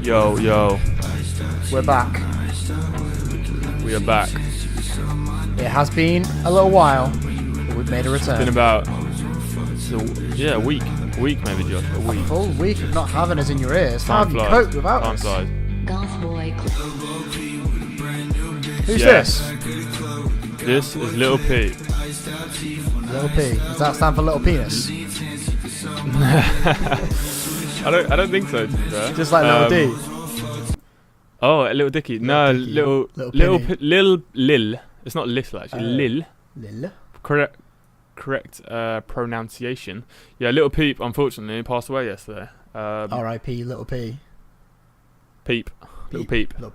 Yo, yo, We're back. we are back. It has been a little while, but we've made a return. Been about, a week maybe, Josh, a A week. full week of not having us in your ears. How Time have you flies. coped without Time us? flies. Goth boy. Who's Yeah. this? This is Little P. Little P. Does that stand for little penis? I don't think so. To be fair. Just like little D. Oh, a Little Dicky. No, Dicky. little Penny. Lil. It's not little actually. Lil. Lil. Correct pronunciation. Yeah, Little Peep unfortunately passed away yesterday. R.I.P. Little P. Peep. Little Peep. Little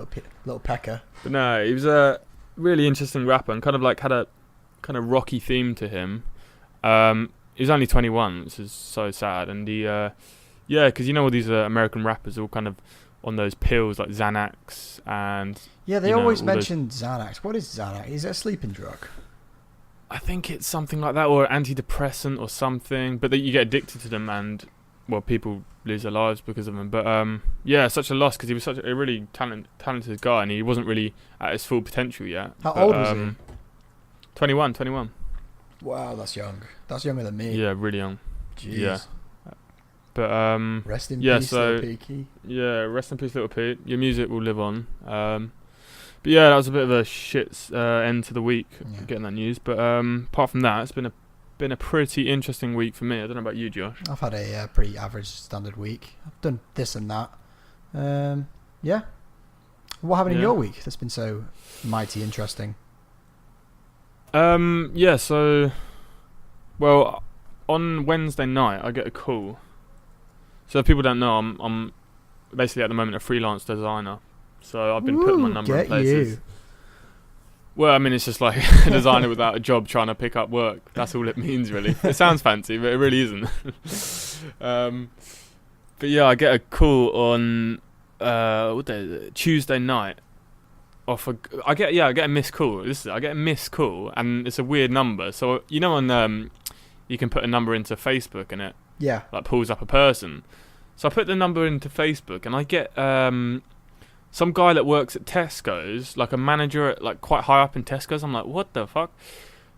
Peep. Little Pecker. But no, he was a really interesting rapper and kind of like had a kind of rocky theme to him. He was only 21, which is so sad. And he, because you know all these American rappers are all kind of on those pills like Xanax and... Yeah, they you know, always all mention Xanax. What is Xanax? Is it a sleeping drug? I think it's something like that, or antidepressant or something. But you get addicted to them and, well, people lose their lives because of them. But, such a loss because he was such a really talented guy and he wasn't really at his full potential yet. How old was he? 21. Wow, that's young. That's younger than me. Yeah, really young. Jeez. Yeah. But Rest in yeah, peace, so- Little Peaky. yeah, rest in peace, Little Pete. Your music will live on. But yeah, that was a bit of a shit end to the week, Yeah. getting that news. But apart from that, it's been a pretty interesting week for me. I don't know about you, Josh. I've had a pretty average standard week. I've done this and that. Yeah. What happened in Yeah. your week that's been so mighty interesting? Yeah. So, well, on Wednesday night, I get a call. So if people don't know, I'm basically at the moment a freelance designer. So I've been putting my number in Get places. you. Well, I mean, it's just like a designer without a job trying to pick up work. That's all it means, really. It sounds fancy, but it really isn't. But yeah, I get a call on what day is it? Tuesday night. I get a missed call. I get a missed call, and it's a weird number. So you know, on you can put a number into Facebook, and it Yeah. like pulls up a person. So I put the number into Facebook, and I get some guy that works at Tesco's, like a manager at like quite high up in Tesco's. I'm like, what the fuck?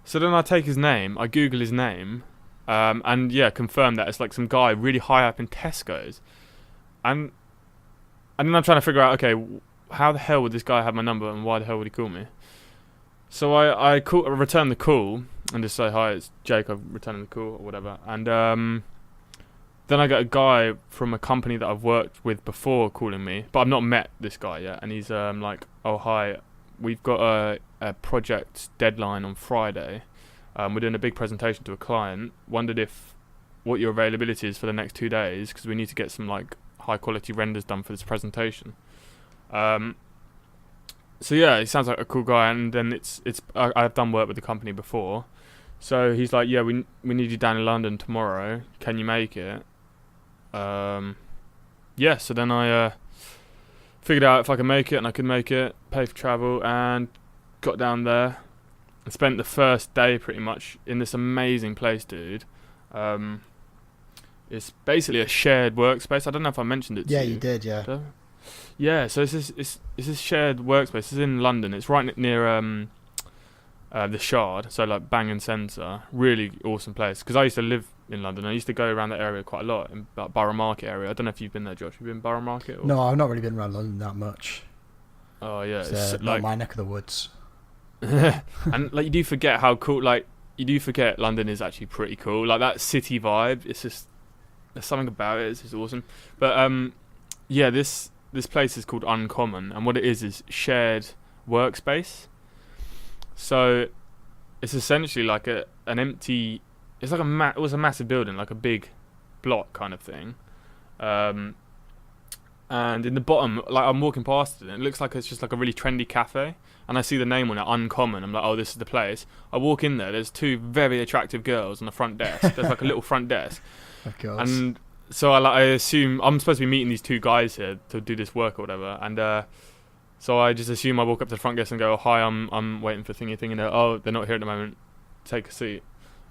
So then I take his name, I Google his name, and yeah, confirm that it's like some guy really high up in Tesco's, and then I'm trying to figure out, okay, how the hell would this guy have my number, and why the hell would he call me? So I return the call and just say, hi, it's Jake, I'm returning the call or whatever, and then I get a guy from a company that I've worked with before calling me, but I've not met this guy yet. And he's like, oh, hi, we've got a project deadline on Friday. We're doing a big presentation to a client. Wondered what your availability is for the next 2 days, because we need to get some like high quality renders done for this presentation. So yeah, he sounds like a cool guy. And then I've done work with the company before. So he's like, yeah, we need you down in London tomorrow. Can you make it? Yeah, so then I figured out if I could make it, and I could make it, pay for travel, and got down there and spent the first day pretty much in this amazing place, dude. It's basically a shared workspace. I don't know if I mentioned it to you. Yeah, you did, yeah. Yeah, so it's this shared workspace. It's in London. It's right near the Shard, so like bang centre. Really awesome place. Because I used to live in London. I used to go around that area quite a lot, in like Borough Market area. I don't know if you've been there, Josh. Have you been Borough Market? Or? No, I've not really been around London that much. Oh yeah, It's it's not like my neck of the woods. and like you do forget how cool. Like you do forget London is actually pretty cool. Like that city vibe. It's just there's something about it. It's just awesome. But yeah, this place is called Uncommon, and what it is shared workspace. So it's essentially like an empty. It's like it was a massive building, like a big block kind of thing. And in the bottom, like I'm walking past it, and it looks like it's just like a really trendy cafe. And I see the name on it, Uncommon. I'm like, oh, this is the place. I walk in there. There's two very attractive girls on the front desk. There's like a little front desk. Of course. And so I assume I'm supposed to be meeting these two guys here to do this work or whatever. And so I just assume I walk up to the front desk and go, oh, hi, I'm waiting for thingy. And oh, they're not here at the moment. Take a seat.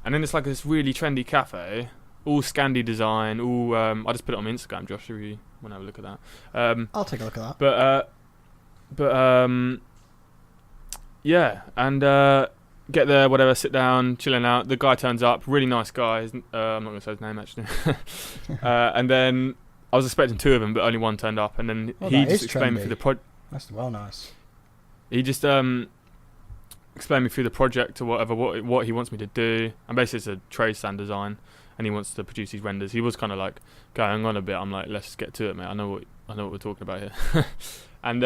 And then it's like this really trendy cafe, all Scandi design, all I just put it on my Instagram, Josh, if you want to have a look at that. I'll take a look at that. But yeah, and get there, whatever, sit down, chilling out. The guy turns up, really nice guy. I'm not going to say his name actually. And then I was expecting 2 of them, but only 1 turned up. And then he just explained me through the project. That's well nice. He just explained me through the project or whatever, what he wants me to do. And basically it's a trade stand design, and he wants to produce these renders. He was kind of like going on a bit. I'm like, let's just get to it, mate. I know what we're talking about here. And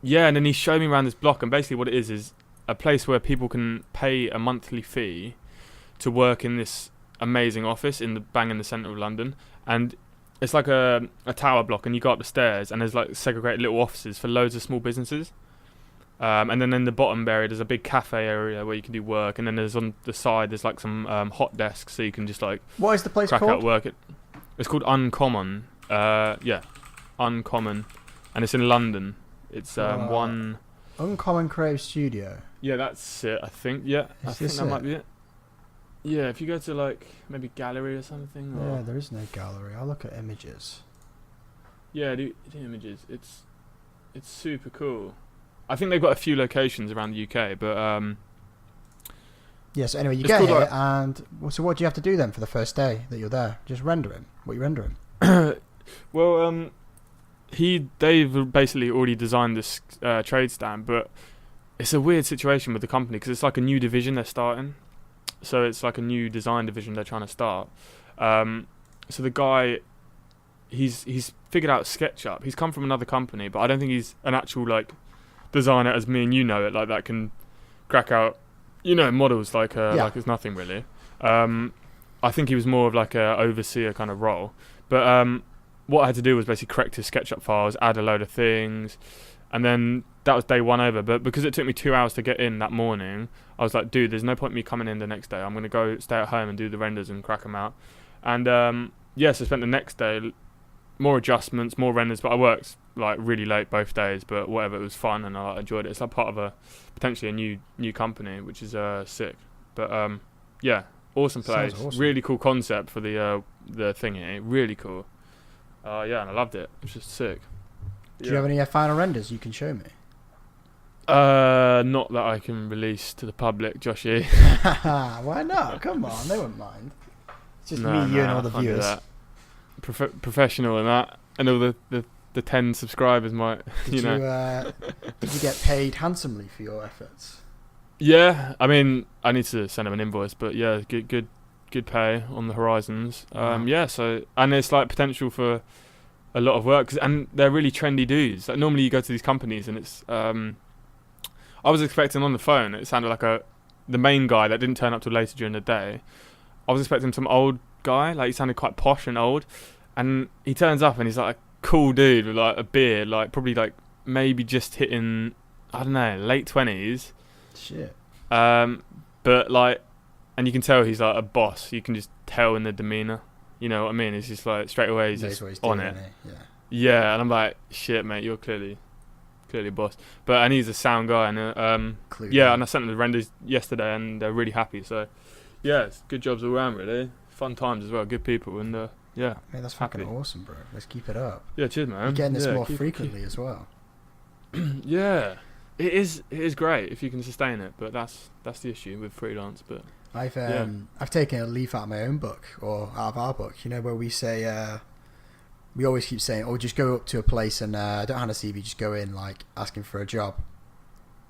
yeah, and then he showed me around this block, and basically what it is a place where people can pay a monthly fee to work in this amazing office in the centre of London. And it's like a tower block, and you go up the stairs, and there's like segregated little offices for loads of small businesses. And then in the bottom area, there's a big cafe area where you can do work, and then there's on the side there's like some hot desks, so you can just like what is the place crack called? out work. It's called Uncommon. Yeah, Uncommon, and it's in London. It's one. Uncommon Creative Studio. Yeah, that's it. I think. Yeah, I think that might be it. Yeah, if you go to like maybe gallery or something. Or Yeah, there is no gallery. I'll look at images. Yeah, do images. It's super cool. I think they've got a few locations around the UK, but yeah. So anyway, you get here, and so what do you have to do then for the first day that you're there? Just rendering. What are you rendering? Well, they've basically already designed this trade stand, but it's a weird situation with the company because it's like a new division they're starting. So it's like a new design division they're trying to start. So the guy, he's figured out SketchUp. He's come from another company, but I don't think he's an actual like designer as me and you know it, like that can crack out, models like it's nothing really. I think he was more of like a overseer kind of role. But what I had to do was basically correct his SketchUp files, add a load of things, and then that was day 1 over. But because it took me 2 hours to get in that morning, I was like, dude, there's no point in me coming in the next day. I'm going to go stay at home and do the renders and crack them out. And so I spent the next day, more adjustments, more renders, but I worked like really late both days, but whatever, it was fun and I enjoyed it. It's like part of potentially a new company, which is sick. But yeah, awesome place. Awesome. Really cool concept for the thing here. Really cool. Yeah, and I loved it. It was just sick. Do you have any final renders you can show me? Not that I can release to the public, Joshy. Why not? Come on, they won't mind. It's just me, you, and all the viewers. Professional and that, and all the 10 subscribers might. Did you get paid handsomely for your efforts? Yeah, I mean, I need to send them an invoice, but yeah, good pay on the horizons. Yeah, so and there's like potential for a lot of work, and they're really trendy dudes. Like normally you go to these companies and it's I was expecting on the phone it sounded like the main guy that didn't turn up till later during the day. I was expecting some old guy, like he sounded quite posh and old, and he turns up and he's like a cool dude with like a beard, like probably like maybe just hitting, I don't know, late 20s. Shit. But like, and you can tell he's like a boss. You can just tell in the demeanor. You know what I mean? It's just like straight away he's just on it. Yeah, and I'm like, shit, mate, you're clearly a boss. And he's a sound guy, and yeah, and I sent them the renders yesterday, and they're really happy. So yeah, it's good jobs all around, really. Fun times as well, good people, and yeah. Mate, that's fucking awesome, bro. Let's keep it up. Yeah, cheers, man. You're getting this more frequently as well. Yeah, it is great if you can sustain it, but that's the issue with freelance. But I've taken a leaf out of my own book, or out of our book, where we say we always keep saying, oh, just go up to a place and don't hand a CV, just go in like asking for a job.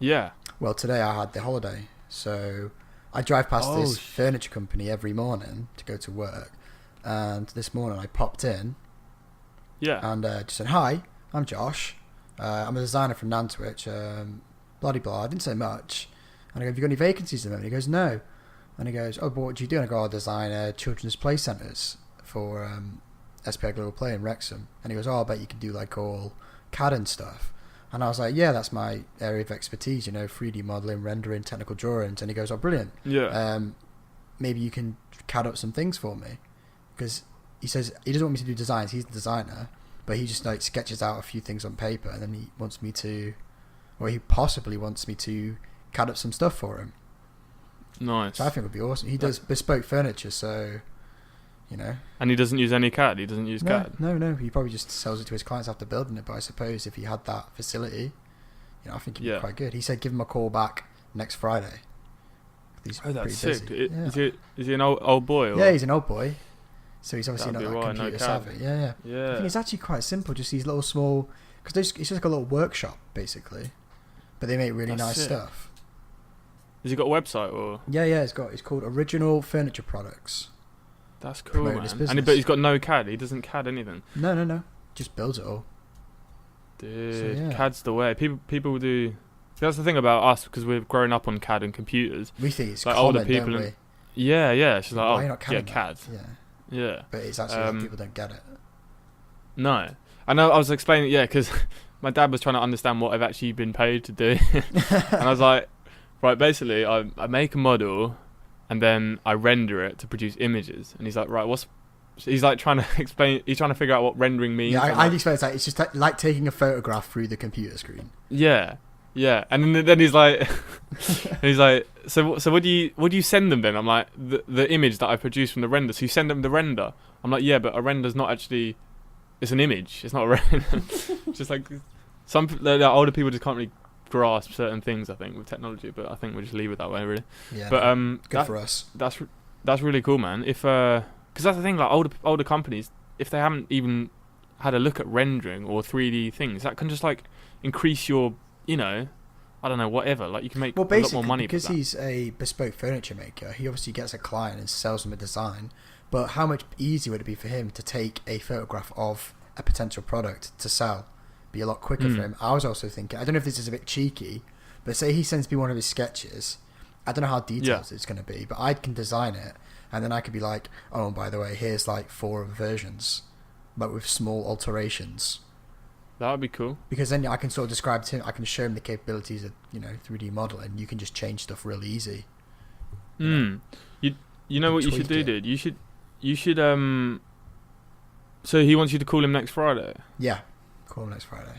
Yeah. Well, today I had the holiday, so I drive past this furniture company every morning to go to work, and this morning I popped in. Yeah. And just said, hi, I'm Josh. I'm a designer from Nantwich. Bloody blah. I didn't say much. And I go, have you got any vacancies at the moment? He goes, no. And he goes, oh, but what do you do? And I go, I design children's play centres for SPI Global Play in Wrexham. And he goes, oh, I bet you can do like all CAD and stuff. And I was like, yeah, that's my area of expertise, 3D modelling, rendering, technical drawings. And he goes, oh, brilliant. Yeah. Maybe you can CAD up some things for me. Because he says he doesn't want me to do designs. He's the designer. But he just like sketches out a few things on paper, and then he wants me to, or he possibly wants me to CAD up some stuff for him. Nice. So I think it would be awesome. He does bespoke furniture, so You know. And he doesn't use any CAD. He doesn't use CAD. No. He probably just sells it to his clients after building it. But I suppose if he had that facility, I think it'd be quite good. He said give him a call back next Friday. He's that's sick. Yeah. Is he an old boy? Or? Yeah, he's an old boy. So he's obviously That'd not be that why, computer no CAD. savvy. Yeah. I think it's actually quite simple. Just these little small, because it's just like a little workshop basically, but they make really nice stuff. Has he got a website or? Yeah. It's called Original Furniture Products. That's cool, man. But he's got no CAD. He doesn't CAD anything. No. Just builds it all. Dude, CAD's the way. People will do. That's the thing about us, because we've grown up on CAD and computers. We think it's like common, older people. don't we? Yeah. She's like, why are you not CAD? CAD. Yeah. But it's actually people don't get it. No. I know. I was explaining, because my dad was trying to understand what I've actually been paid to do, and I was like, right, basically, I make a model, and then I render it to produce images. And he's like, right, he's like trying to explain. He's trying to figure out what rendering means. Yeah, I'd explain it's just like taking a photograph through the computer screen. Yeah. And then he's like, so what do you send them then? I'm like, the image that I produced from the render. So you send them the render. I'm like, yeah, but a render's not actually. It's an image. It's not a render. Just like the older people just can't really grasp certain things, I think, with technology. But I think we'll just leave it that way, really. Yeah. But good for us. That's really cool, man. If because that's the thing, like older companies, if they haven't even had a look at rendering or 3D things, that can just like increase your, I don't know, whatever. Like you can make a lot more money because he's a bespoke furniture maker. He obviously gets a client and sells them a design. But how much easier would it be for him to take a photograph of a potential product to sell? Be a lot quicker for him. I was also thinking, I don't know if this is a bit cheeky, but say he sends me one of his sketches. I don't know how detailed it's going to be, but I can design it, and then I could be like, oh, and by the way, here's like 4 versions, but with small alterations. That would be cool. Because then I can sort of describe to him, I can show him the capabilities of 3D modeling. You can just change stuff real easy. You know what you should do, dude? You should so he wants you to call him next Friday? Yeah, call him next Friday.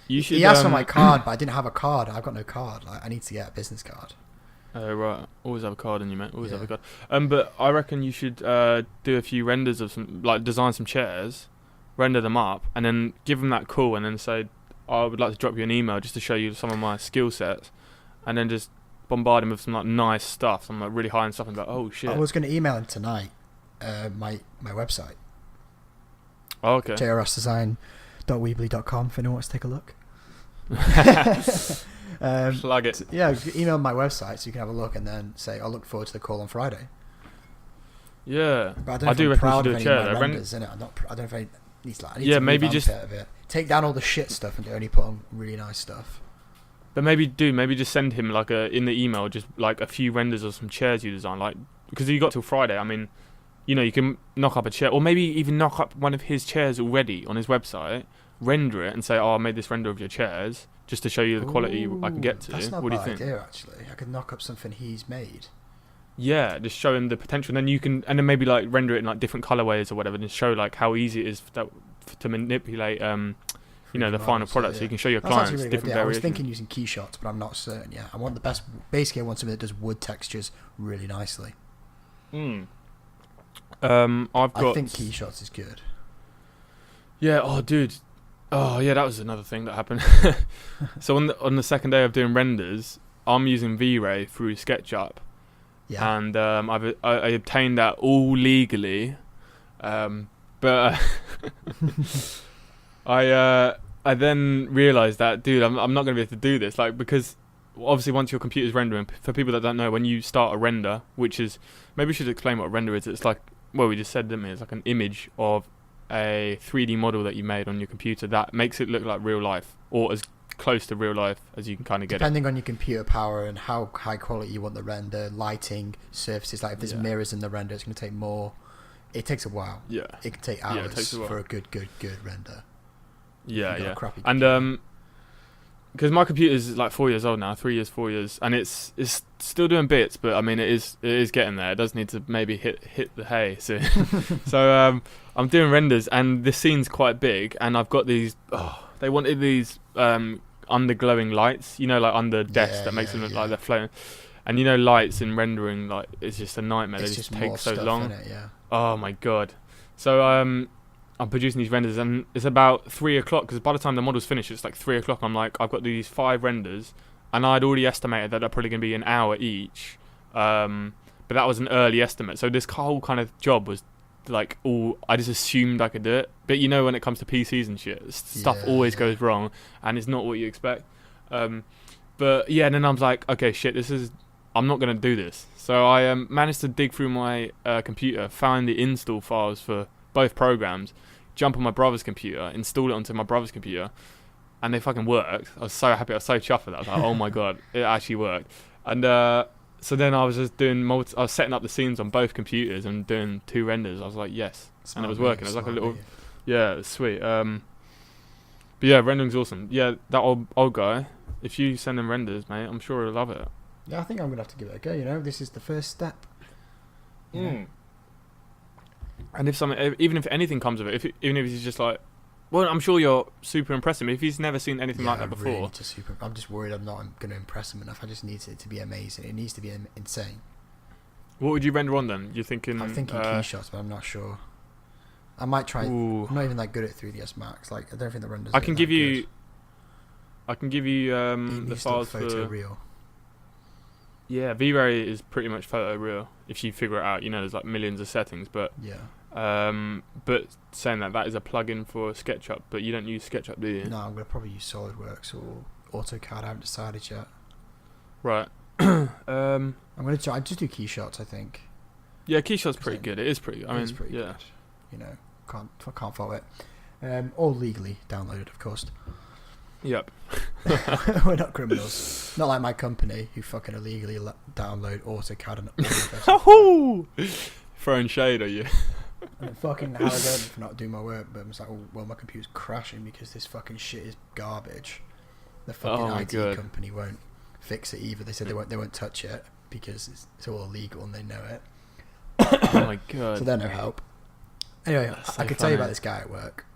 He asked for my card, but I didn't have a card. I've got no card. Like, I need to get a business card. Oh, right. Always have a card in you, mate. Always have a card. But I reckon you should do a few renders of some, like design some chairs, render them up, and then give them that call, and then say, I would like to drop you an email just to show you some of my skill sets, and then just bombard him with some like nice stuff, some like really high-end stuff, and be like, oh shit. I was going to email him tonight, my website. Oh, okay. jrsdesign.weebly.com if anyone wants to take a look. Plug it. Email my website so you can have a look and then say, I'll look forward to the call on Friday. Yeah. But I do reckon you should do a chair. I don't know if I need to maybe just a bit. Take down all the shit stuff and only put on really nice stuff. But maybe just send him like in the email just like a few renders of some chairs you design, like because you got till Friday. I mean, you can knock up a chair, or maybe even knock up one of his chairs already on his website, render it, and say, "Oh, I made this render of your chairs just to show you the quality I can get to." That's not what a do you bad think? idea, actually. I could knock up something he's made. Yeah, just show him the potential, and then you can, and then maybe like render it in like different colorways or whatever, and show like how easy it is to manipulate, the final product, so you can show your clients really different variations. I was thinking using Keyshots, but I'm not certain yet. I want the best. Basically, I want something that does wood textures really nicely. I think Keyshots is good. Yeah. Oh, dude. Oh, yeah. That was another thing that happened. So on the second day of doing renders, I'm using V-Ray through SketchUp. Yeah. And I obtained that all legally, but I then realised that, dude, I'm not going to be able to do this, like, because obviously once your computer's rendering, for people that don't know, when you start a render, which is, maybe we should explain what a render is. It's like, well, we just said, didn't we? It's like an image of a 3D model that you made on your computer that makes it look like real life, or as close to real life as you can kind of get depending on your computer power and how high quality you want the render, lighting, surfaces. Like if there's mirrors in the render, it's going to take more. It takes a while. Yeah, it can take hours for a good render. Yeah. And because my computer is like 4 years old now, 4 years, and it's still doing bits, but I mean it is getting there. It does need to maybe hit the hay soon. So I'm doing renders, and this scene's quite big, and I've got these. They wanted these underglowing lights, like under desks that makes them look like they're floating. And you know, lights and rendering, like, it's just a nightmare. It's They just just take more so stuff long. in it, yeah. Oh my god. So I'm producing these renders, and it's about 3 o'clock, because by the time the model's finished, it's like 3 o'clock. I'm like, I've got to do these 5 renders, and I'd already estimated that they're probably going to be an hour each. But that was an early estimate. So this whole kind of job was like all, I just assumed I could do it. But you know, when it comes to PCs and shit, stuff always goes wrong, and it's not what you expect. But yeah, and then I was like, okay, shit, I'm not going to do this. So I managed to dig through my computer, find the install files for both programs, jump on my brother's computer, install it onto my brother's computer, and they fucking worked. I was so happy. I was so chuffed with that. I was like, oh my god, it actually worked. And so then I was just doing I was setting up the scenes on both computers and doing 2 renders. I was like, yes, and it was working. It was like a little, yeah, it was sweet. But yeah, rendering's awesome. Yeah, that old guy. If you send him renders, mate, I'm sure he'll love it. Yeah, I think I'm gonna have to give it a go. You know, this is the first step. Mm. And if something, even if anything comes of it, even if he's just like, well, I'm sure you're super impressing him. If he's never seen anything like that before, really I'm just worried I'm not going to impress him enough. I just need it to be amazing. It needs to be insane. What would you render on then? You're thinking? I'm thinking key shots, but I'm not sure. I might try. Ooh. I'm not even that good at 3ds Max. Like, I don't think the renders. I can give you It the files photo for. real. Yeah, V-Ray is pretty much photo real. If you figure it out, you know, there's like millions of settings, but Yeah. but saying that is a plugin for SketchUp, but you don't use SketchUp, do you? No, I'm gonna probably use SolidWorks or AutoCAD. I haven't decided yet. Right. I'm gonna try. I just do key shots. I think. Yeah, Keyshot's pretty good. It is pretty. I mean, it's pretty yeah. good. You know, can't fault it. All legally downloaded, of course. Yep. We're not criminals. Not like my company, who fucking illegally download AutoCAD and all of this. Throwing shade at you. And fucking arrogant for not doing my work, but I'm just like, oh, well, my computer's crashing because this fucking shit is garbage. The fucking IT company won't fix it either. They said they won't touch it because it's all illegal and they know it. Oh my god. So they're no help. Anyway, I could tell you about this guy at work.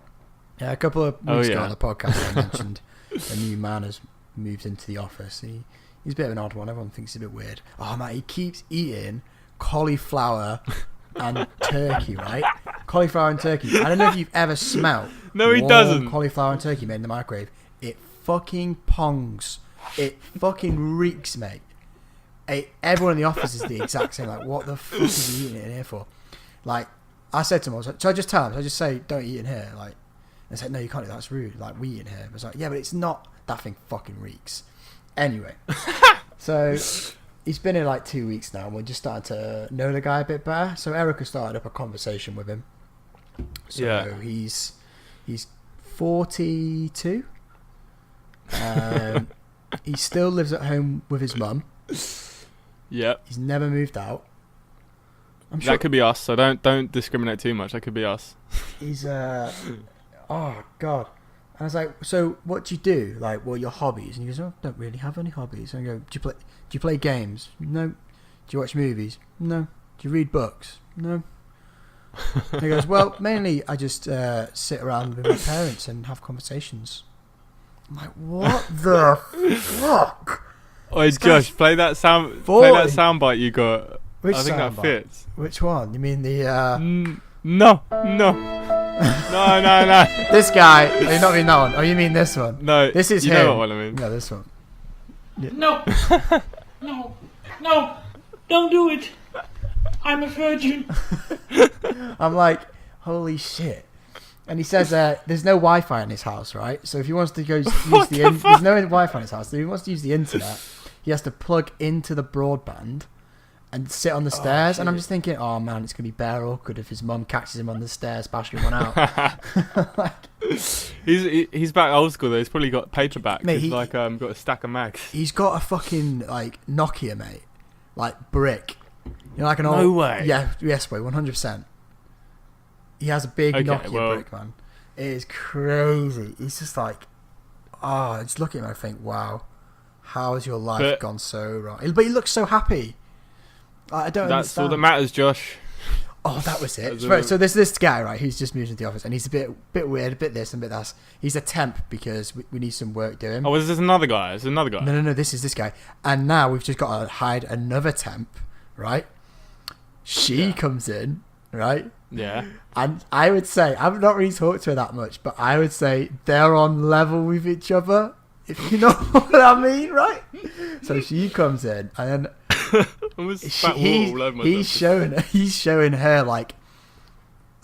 Yeah, a couple of weeks ago on the podcast, I mentioned a new man has moved into the office. He's a bit of an odd one. Everyone thinks he's a bit weird. Oh man, he keeps eating cauliflower and turkey, right? Cauliflower and turkey. I don't know if you've ever smelled. No, he doesn't. Cauliflower and turkey made in the microwave. It fucking pongs. It fucking reeks, mate. Everyone in the office is the exact same. Like, what the fuck is he eating it in here for? Like, I said to him, I was like, so I just tell him, so I just say, don't eat in here. Like, and said, no, you can't do that. That's rude. Like, we eat in here. I was like, yeah, but it's not. That thing fucking reeks. Anyway, so he's been here like 2 weeks now, and we're just starting to know the guy a bit better. So Erica started up a conversation with him. So he's 42. He still lives at home with his mum. Yep. He's never moved out. I'm sure that could be us. So don't discriminate too much. That could be us. He's oh god. And I was like, so what do you do? Like, what are your hobbies? And he goes, oh, I don't really have any hobbies. And I go, do you play games? No. Do you watch movies? No. Do you read books? No. And he goes, well, mainly I just sit around with my parents and have conversations. I'm like, what the fuck? Oh, Josh, play that soundbite you got. Which I think that fits. Which one? You mean the No. No. This guy. Oh, you not mean that one. Oh, you mean this one? No. This is you him. You know what I mean. No, this one. Yeah. No. Don't do it. I'm a virgin. I'm like, holy shit. And he says there's no Wi-Fi in his house, right? So if he wants to go use there's no Wi-Fi in his house. So if he wants to use the internet, he has to plug into the broadband and sit on the stairs. And I'm just thinking, oh man, it's gonna be bare awkward if his mum catches him on the stairs bashing one out. He's back old school though. He's probably got paperback. Mate, he's got a stack of mags. He's got a fucking like Nokia, mate, like brick. You know, like an old. No way. Yeah, yes, way, 100%. He has a big Nokia brick, man. It is crazy. He's just like, just looking at him, I think, wow, how has your life gone so wrong? But he looks so happy. I don't understand. That's all that matters, Josh. Oh, that was it. As a- Right, so there's this guy, right, who's just moved into the office, and he's a bit weird, a bit this and a bit that. He's a temp because we need some work doing. Oh, is this another guy? Is another guy? No, this is this guy. And now we've just got to hide another temp, right? She comes in, right? Yeah. And I would say, I've not really talked to her that much, but I would say they're on level with each other, if you know what I mean, right? So she comes in, and then he's showing her like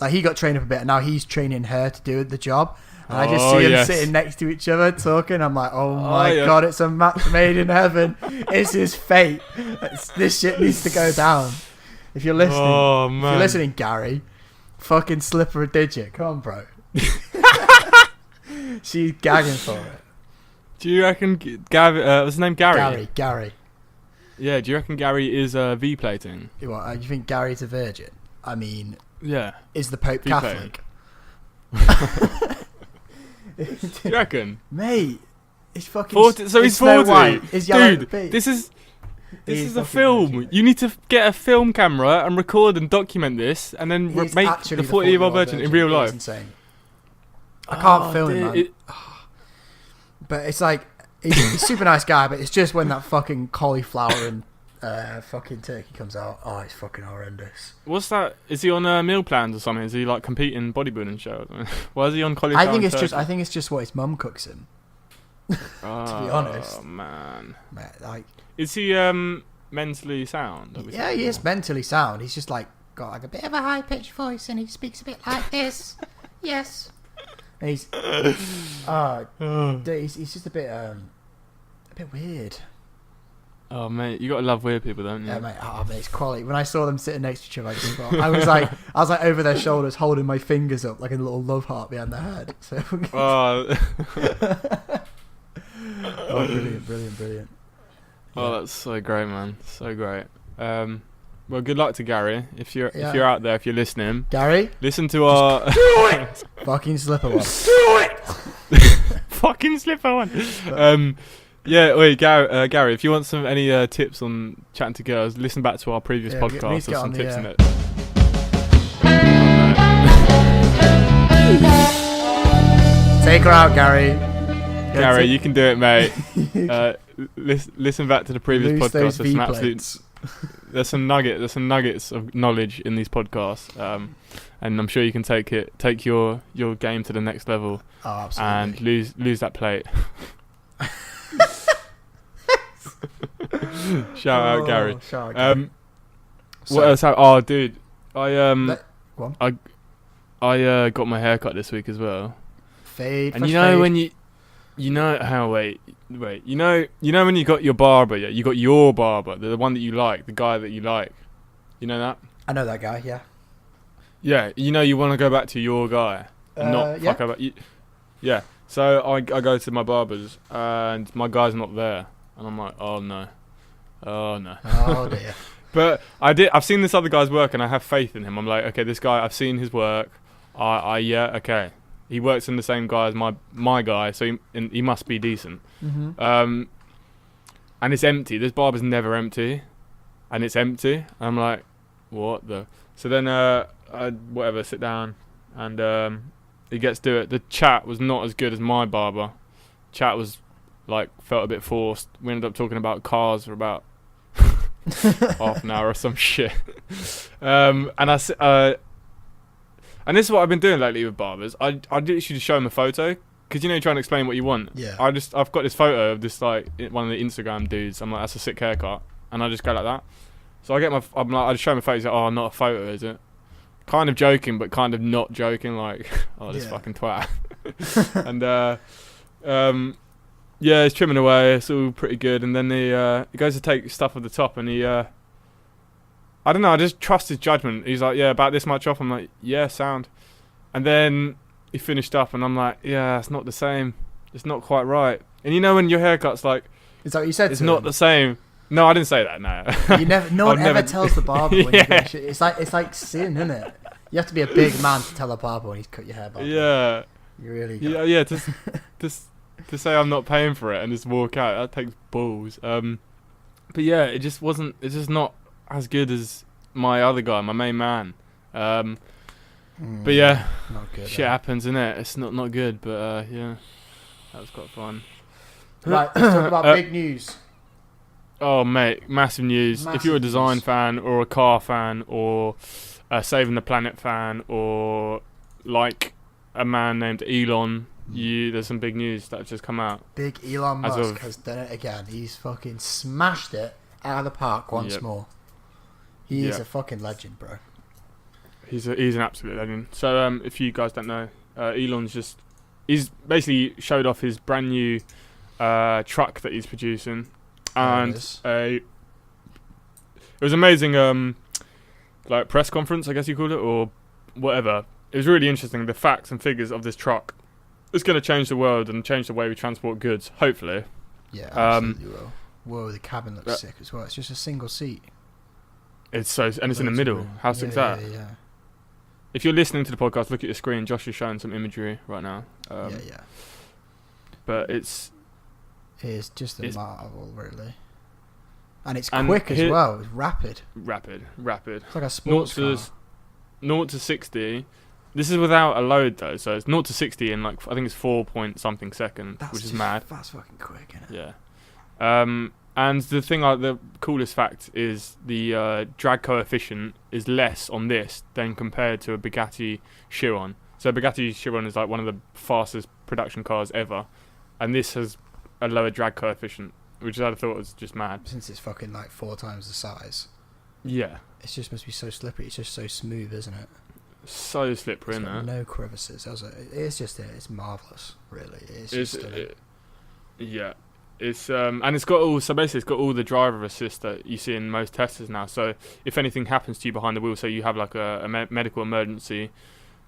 he got trained up a bit, and now he's training her to do the job. And I just see them sitting next to each other talking. I'm like, oh my god, it's a match made in heaven. It's his fate. This shit needs to go down. If you're listening, if you're listening, Gary, fucking slip her a digit. Come on, bro. She's gagging for it. Do you reckon what's his name? Gary? Gary. Yeah, do you reckon Gary is V-plating? What, you think Gary's a virgin? I mean, Yeah. is the Pope V-plating. Catholic? Do you reckon? Mate, it's fucking... 40, so he's it's Snow 40. White, it's Yellow Dude, Beak. this is He's a fucking film. virgin. You need to get a film camera and record and document this, and then He's make actually the 40-year-old virgin in real It is life. insane. I can't film him, dude, man. But it's like, he's a super nice guy, but it's just when that fucking cauliflower and fucking turkey comes out, oh, it's fucking horrendous. What's that? Is he on meal plans or something? Is he like competing bodybuilding show? Why is he on cauliflower? I think it's just what his mum cooks him. To be honest. Oh man. Mate, like, Is he mentally sound? yeah, he is mentally sound. He's just like got like a bit of a high pitched voice, and he speaks a bit like this. Yes. And he's he's just a bit weird. Oh mate, you gotta love weird people, don't you? Yeah, mate. Oh, mate, it's quality. When I saw them sitting next to each other, I just thought, I was like over their shoulders, holding my fingers up like a little love heart behind their head. So, Oh, oh, brilliant. oh, that's so great, man. So great. Well, good luck to Gary. If you're out there, if you're listening, Gary, listen to our fucking slipper one. fucking slipper one. Yeah, wait, Gary, if you want any tips on chatting to girls, listen back to our previous Yeah, we need podcast. to There's get some on tips the, in it. Take her out, Gary. Gary, you can do it, mate. Listen back to the previous Lose those podcast. There's some V-plates. there's some nuggets of knowledge in these podcasts, and I'm sure you can take your game to the next level Oh, absolutely. and lose that plate. Shout out, Gary. Shout out, Gary. What else? Oh, dude, I Go on. I got my hair cut this week as well. Fade. And you know when you know how wait you know when you got your barber, you got your barber, the one that you like, the guy that you like, you know that. I know that guy. Yeah. Yeah, you want to go back to your guy, and not yeah. fuck about you. Yeah, so I go to my barber's and my guy's not there, and I'm like, oh no. Oh dear. But I've seen this other guy's work, and I have faith in him. I'm like, okay, this guy, I've seen his work. Okay. He works in the same guy as my guy, so he must be decent. Mm-hmm. And it's empty. This barber's never empty, and it's empty. And I'm like, what the? So then I sit down, and he gets to it. The chat was not as good as my barber. Chat was felt a bit forced. We ended up talking about cars for about half an hour or some shit. And this is what I've been doing lately with barbers. I literally just show them a photo, because you're trying to explain what you want. Yeah. I've got this photo of this one of the Instagram dudes. I'm like, that's a sick haircut, and I just go like that. So I just show him a photo. He's like, oh, not a photo, is it? Kind of joking, but kind of not joking. Like, oh, this fucking twat. And yeah, he's trimming away. It's all pretty good. And then he goes to take stuff at the top, and he I don't know, I just trust his judgment. He's like, yeah, about this much off. I'm like, yeah, sound. And then he finished up, and I'm like, yeah, it's not the same. It's not quite right. And when your haircut's like, is that what you said? it's not the same. No, I didn't say that. No. You never. No one ever tells the barber when you're doing shit. It's like sin, isn't it? You have to be a big man to tell a barber when he's cut your hair back. Yeah. You really. Yeah. To say I'm not paying for it and just walk out, that takes balls. But yeah, it just wasn't. It's just not as good as my other guy, my main man. But yeah, not good. shit happens, innit? It's not good, but yeah, that was quite fun. Right, let's talk about big news. Oh mate, massive news. If you're a design fan or a car fan or a Saving the Planet fan or like a man named Elon, there's some big news that have just come out. Big Elon Musk has done it again. He's fucking smashed it out of the park once more. He is a fucking legend, bro. He's an absolute legend. So if you guys don't know, he's basically showed off his brand new truck that he's producing, and it was amazing like press conference, I guess you call it, or whatever. It was really interesting, the facts and figures of this truck. It's going to change the world and change the way we transport goods, hopefully. Yeah, absolutely will. Whoa, the cabin looks sick as well. It's just a single seat. It's in the middle. How sick's that? Yeah. If you're listening to the podcast, look at your screen. Josh is showing some imagery right now. But it's just a marvel, really. And it's quick as well. It's rapid. Rapid. It's like a sports car. 0 to 60. This is without a load though, so it's 0 to 60 in like I think it's 4 point something seconds, which is mad. That's fucking quick, isn't it? Yeah. And the thing, the coolest fact is the drag coefficient is less on this than compared to a Bugatti Chiron. So a Bugatti Chiron is like one of the fastest production cars ever, and this has a lower drag coefficient, which I thought was just mad. Since it's fucking like 4 times the size. Yeah. It just must be so slippery. It's just so smooth, isn't it? So slippery, isn't it? No crevices. It's marvellous, really. Yeah. It's and it's got all the driver assist that you see in most Teslas now. So if anything happens to you behind the wheel, so you have like a medical emergency,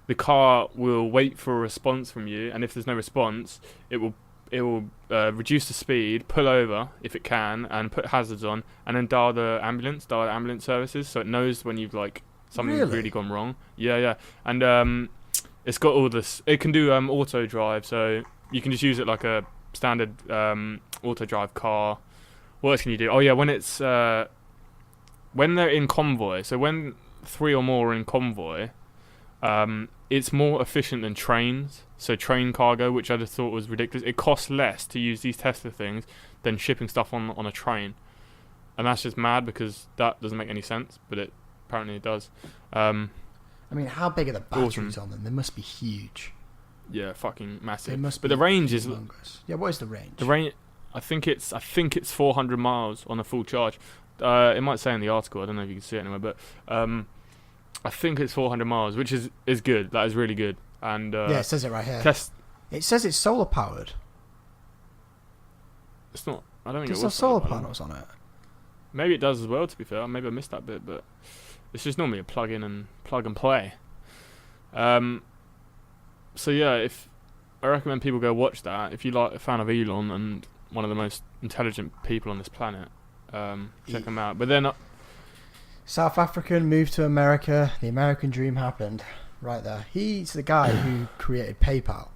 the car will wait for a response from you, and if there's no response, it will reduce the speed, pull over if it can, and put hazards on, and then dial the ambulance services, so it knows when you've like something's really gone wrong. Yeah, and it's got all this. It can do auto drive, so you can just use it like a standard auto drive car. What else can you do? Oh yeah, when it's when they're in convoy, so when 3 or more are in convoy, it's more efficient than trains. So train cargo, which I just thought was ridiculous. It costs less to use these Tesla things than shipping stuff on a train, and that's just mad because that doesn't make any sense, but it apparently it does. I mean, how big are the batteries on them? They must be huge. Yeah, fucking massive. But the range is humongous. Yeah, what is the range? The range, I think it's 400 miles on a full charge. It might say in the article. I don't know if you can see it anywhere, but I think it's 400 miles, which is good. That is really good. And yeah, it says it right here. It says it's solar powered. It's not. I don't think Does it have was solar panels on it. Maybe it does as well. To be fair, maybe I missed that bit, but it's just normally a plug in and plug and play. So yeah, if I recommend people go watch that. If you like a fan of Elon and one of the most intelligent people on this planet, check him out. But then South African moved to America. The American dream happened right there. He's the guy who created PayPal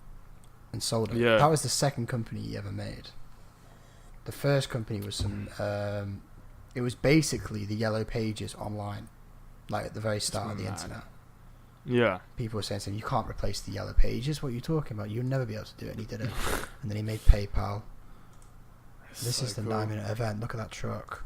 and sold it. Yeah. That was the second company he ever made. The first company was it was basically the Yellow Pages online, like at the very start of the internet. Yeah. People were saying to him, you can't replace the Yellow Pages. What are you talking about? You'll never be able to do it. And he did it. And then he made PayPal. This is the 9-minute event. Look at that truck.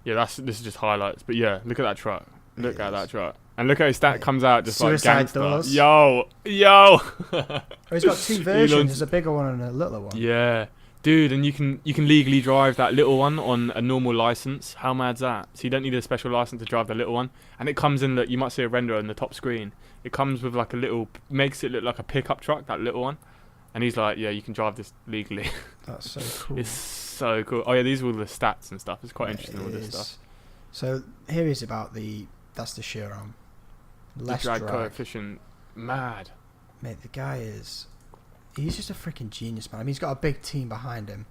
Yeah, this is just highlights. But yeah, look at that truck. Look at that truck. And look how his stat comes out just like gangster. Doors. Yo. Oh, he's got 2 versions. There's a bigger one and a littler one. Yeah. Dude, and you can legally drive that little one on a normal license. How mad's that? So you don't need a special license to drive the little one. And it comes in that you might see a render on the top screen. It comes with like a little, makes it look like a pickup truck, that little one. And he's like, yeah, you can drive this legally. That's so cool. It's so cool. Oh yeah, these are all the stats and stuff. It's quite interesting, all this stuff. So here is about that's the Chiron. Less the drag coefficient, mad. Mate, the guy he's just a freaking genius, man. I mean, he's got a big team behind him.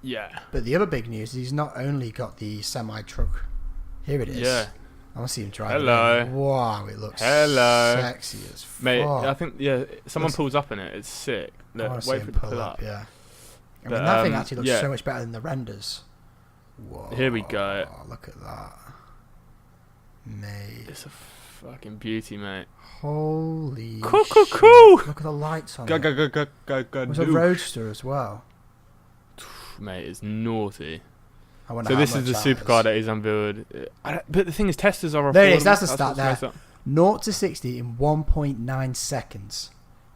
Yeah. But the other big news is he's not only got the semi-truck. Here it is. Yeah. I want to see him drive. Hello. Wow, it looks sexy as fuck. Mate, I think, someone pulls up in it. It's sick. Look, I want to see him pull up. Yeah. I mean, that thing actually looks so much better than the renders. Whoa. Here we go. Look at that. Mate. It's a fucking beauty, mate. Holy Cool. Look at the lights on Go. it. It's a roadster as well. Mate, it's naughty. I wonder So how this is much the supercar that is unveiled. But the thing is, Teslas are affordable. There it is, that's the stat what's there. messed up. 0 to 60 in 1.9 seconds.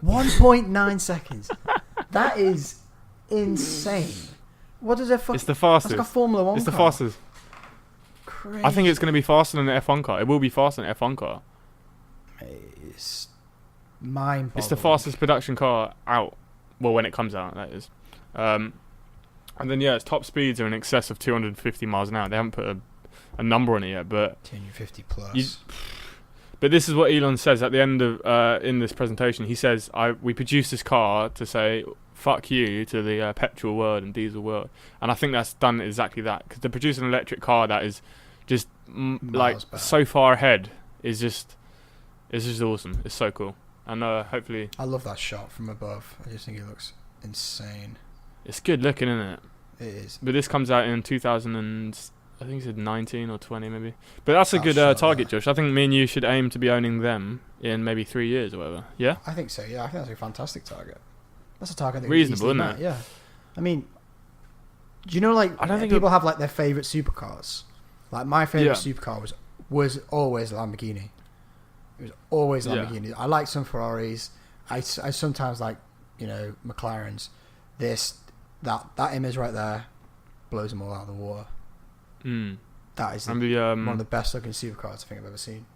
1.9 seconds. That is insane. What does it fuck? It's the fastest. It's like a Formula 1 It's the car. fastest. Crazy. I think it's going to be faster than an F1 car. It will be faster than an F1 car. It's mind-boggling. It's the fastest production car out. Well, when it comes out, that is. And then, its top speeds are in excess of 250 miles an hour. They haven't put a number on it yet, but 250 plus. But this is what Elon says at the end of in this presentation. He says, "We produced this car to say fuck you to the petrol world and diesel world," and I think that's done exactly that, because to produce an electric car that is just like back. so far ahead is just awesome. It's so cool, and hopefully I love that shot from above. I just think it looks insane. it's good looking, isn't it? It is. But this comes out in 2000 and I think he said 19 or 20 maybe. But that's a That good shot target, there. Josh. I think me and you should aim to be owning them in maybe 3 years or whatever. Yeah? I think so, yeah. I think that's a fantastic target. That's a target that Reasonable, easily isn't met, yeah. I mean, do you know, like, I don't think people have, like, their favourite supercars? Like, my favourite Yeah. supercar was always a Lamborghini. It was always a Yeah. Lamborghini. I like some Ferraris. I sometimes like, McLarens. That image right there blows them all out of the water. Mm. That is And the one of the best looking supercars I think I've ever seen.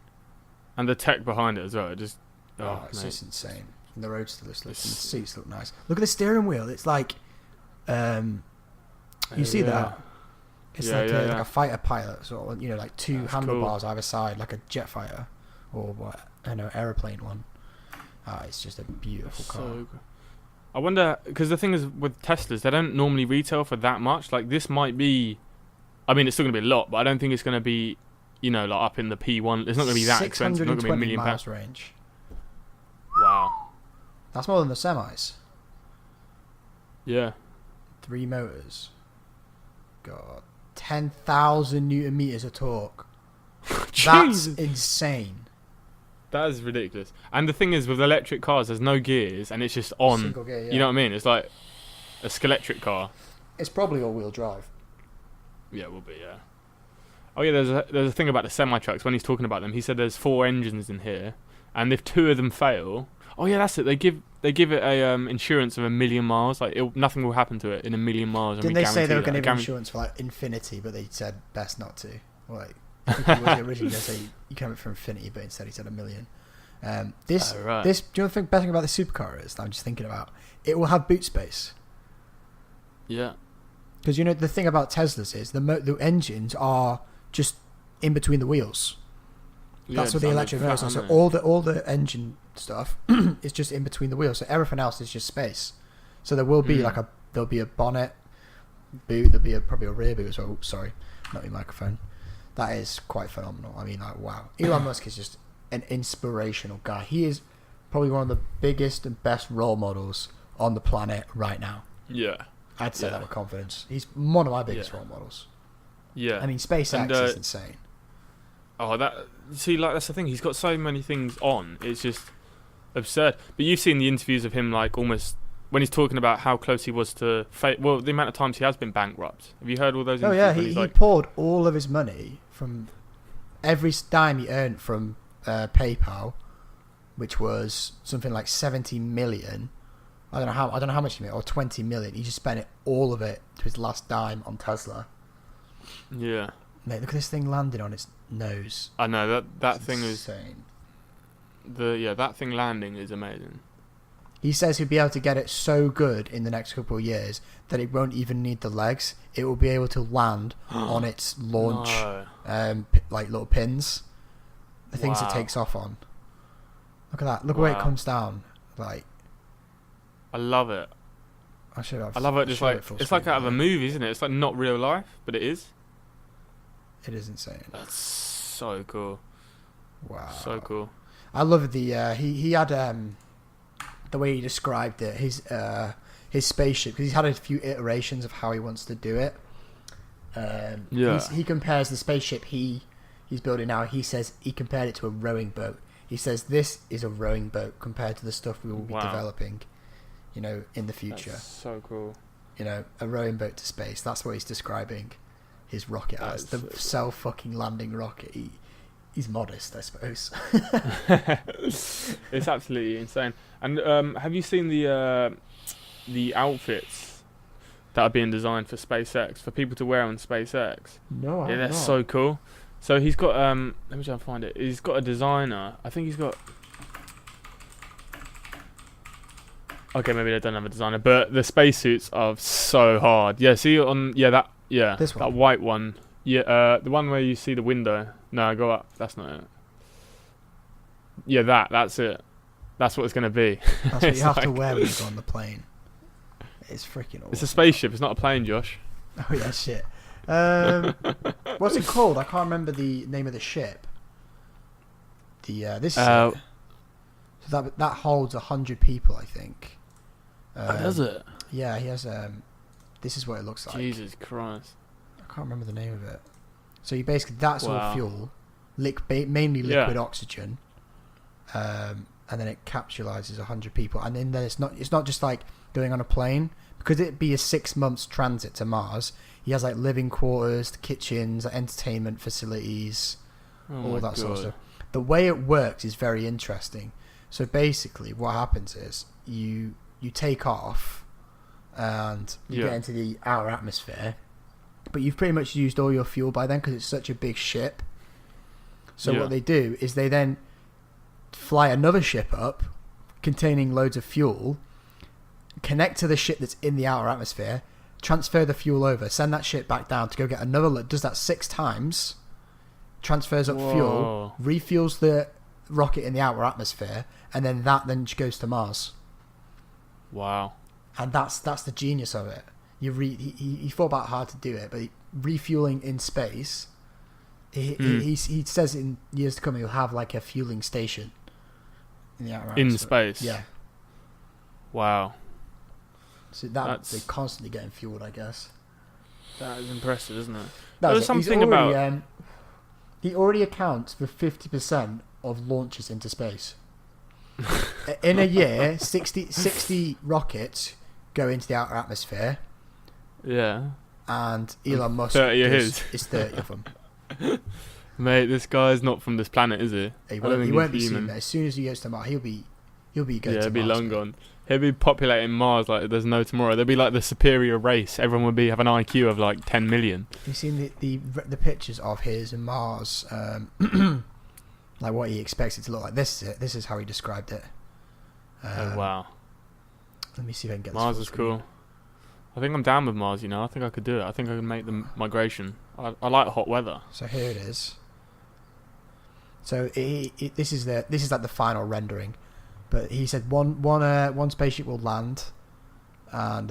and the tech behind it as well. It just It's mate. just insane. And the roadster looks, and the seats look nice. Look at the steering wheel. It's like, you see that? It's like a fighter pilot, sort of, like two That's handlebars either side, like a jet fighter or aeroplane one. It's just a beautiful car. So good. I wonder, because the thing is with Teslas, they don't normally retail for that much. Like this might be, I mean, it's still going to be a lot, but I don't think it's going to be, like up in the P1. It's not going to be that expensive. It's not going to be £1 million. miles range. Wow. That's more than the semis. Yeah. 3 motors. God. 10,000 Newton meters of torque. That's Jesus. insane. That is ridiculous. And the thing is, with electric cars, there's no gears, and it's just on. Single gear, yeah. You know what I mean? It's like a Skeletric car. It's probably all-wheel drive. Yeah, it will be, yeah. Oh, yeah, there's a thing about the semi-trucks. When he's talking about them, he said there's 4 engines in here, and if 2 of them fail... Oh, yeah, that's it. They give it a insurance of 1 million miles. Like, nothing will happen to it in 1 million miles. And Didn't we they say they were guarantee going to that. give insurance for, like, infinity, but they said best not to? Like, I think he was originally going to say you can have it for infinity, but instead he said 1 million. This, do you know the best thing about the supercar is that I'm just thinking about? It will have boot space. Yeah. Because, the thing about Teslas is the engines are just in between the wheels. That's what the electric motors are. So all the engine stuff is just in between the wheels. So everything else is just space. So there will be there'll be a bonnet boot. There'll be probably a rear boot as well. Oops, sorry, not your microphone. That is quite phenomenal. I mean, like, wow. Elon Musk is just an inspirational guy. He is probably one of the biggest and best role models on the planet right now. Yeah. I'd say that with confidence. He's one of my biggest role models. Yeah. I mean, SpaceX is insane. Oh, that's the thing. He's got so many things on. It's just absurd. But you've seen the interviews of him, like, almost when he's talking about how close he was to the amount of times he has been bankrupt. Have you heard all those interviews? Oh, yeah. He poured all of his money from every dime he earned from PayPal, which was something like 70 million. I don't know how much he made, or 20 million. He just spent all of it to his last dime on Tesla. Yeah. Mate, look at this thing landing on its nose. I know that thing insane. That thing landing is amazing. He says he'll be able to get it so good in the next couple of years that it won't even need the legs. It will be able to land on its launch, like little pins, the things it takes off on. Look at that. Look where it comes down. Like, I love it. I love it. Just like it's like out of a movie, isn't it? It's like not real life, but it is. It is insane. That's so cool. Wow. So cool. I love the he had the way he described it, his spaceship, because he's had a few iterations of how he wants to do it. He compares the spaceship he he's building now, he says he compared it to a rowing boat. He says this is a rowing boat compared to the stuff we will be developing, in the future. That's so cool. A rowing boat to space. That's what he's describing his rocket as. The self-fucking-landing rocket. He's modest, I suppose. It's absolutely insane. And have you seen the outfits that are being designed for SpaceX, for people to wear on SpaceX? No, yeah, that's so cool. So he's got let me try and find it. He's got a designer. I think he's got. Okay, maybe they don't have a designer, but the spacesuits are so hard. Yeah, see This one? that white one. Yeah, the one where you see the window. No, go up. That's not it. Yeah, that's it. That's what it's gonna be. That's what you have to wear when you go on the plane. It's freaking awesome. It's a spaceship. It's not a plane, Josh. Oh yeah, shit. What's it called? I can't remember the name of the ship. This is it. So that holds 100 people, I think. Does it? Yeah, he has. This is what it looks like. Jesus Christ! I can't remember the name of it. So you basically that's all fuel, mainly liquid oxygen, and then it capsulizes 100 people, and then it's not just like going on a plane, because it'd be a 6 months transit to Mars. He has like living quarters, kitchens, entertainment facilities, all that sort of stuff. The way it works is very interesting. So basically, what happens is you take off, and you get into the outer atmosphere, but you've pretty much used all your fuel by then because it's such a big ship. So what they do is they then fly another ship up containing loads of fuel, connect to the ship that's in the outer atmosphere, transfer the fuel over, send that ship back down to go get another does that 6 times, transfers up fuel, refuels the rocket in the outer atmosphere, and then goes to Mars. Wow. And that's the genius of it. He thought about how to do it, but refueling in space, he says in years to come he'll have like a fueling station in the outer atmosphere. In space? Yeah. Wow. So they're constantly getting fueled, I guess. That is impressive, isn't it? There's something about... he already accounts for 50% of launches into space. In a year, 60 rockets go into the outer atmosphere. Yeah. And Elon Musk 30 of his. is 30 of them. Mate, this guy's not from this planet, is he? He won't be seen there. As soon as he goes to Mars, he'll be going to Mars. He'll be long gone. He'll be populating Mars like there's no tomorrow. They'll be like the superior race. Everyone will have an IQ of like 10 million. You've seen the pictures of his Mars, like what he expects it to look like. This is it. This is how he described it. Oh wow! Let me see if I can get Mars this. Is cool. I think I'm down with Mars. I think I could do it. I think I can make the migration. I like hot weather. So here it is. So this is like the final rendering, but he said one spaceship will land, and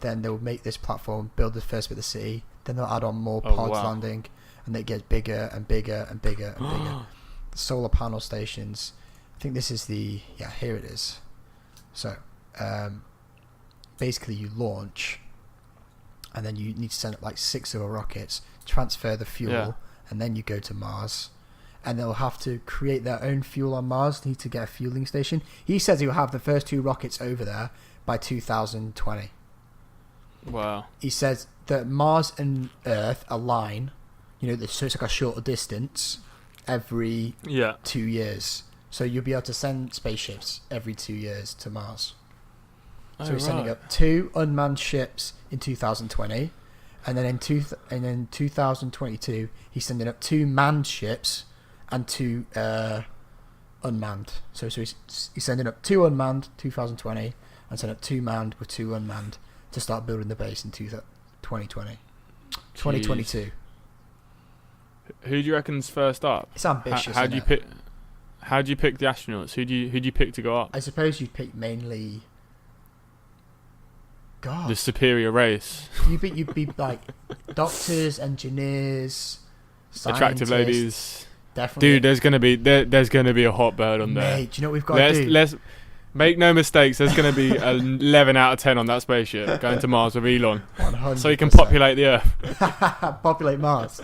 then they'll make this platform, build the first bit of the city, then they'll add on more pods landing, and it gets bigger and bigger and bigger and bigger. The solar panel stations. I think this is here it is. So basically you launch, and then you need to send up like 6 other rockets, transfer the fuel, and then you go to Mars. And they'll have to create their own fuel on Mars. They need to get a fueling station. He says he'll have the first 2 rockets over there by 2020. Wow. He says that Mars and Earth align, so it's like a shorter distance every 2 years. So you'll be able to send spaceships every 2 years to Mars. So he's sending up 2 unmanned ships in 2020, and then in 2022 he's sending up 2 manned ships and 2 unmanned. So he's sending up 2 unmanned 2020 and sending up 2 manned with 2 unmanned to start building the base in 2020. 2022. Who do you reckon's first up? It's ambitious. How do you pick? How do you pick the astronauts? Who do you pick to go up? I suppose you'd pick mainly. God. The superior race. You'd be like doctors, engineers, scientists. Attractive ladies. Definitely. Dude, there's gonna be a hot bird on there. Mate, do you know what we've got to do? Let's make no mistakes. There's gonna be 11 out of 10 on that spaceship going to Mars with Elon, 100%. so he can populate the Earth. Populate Mars.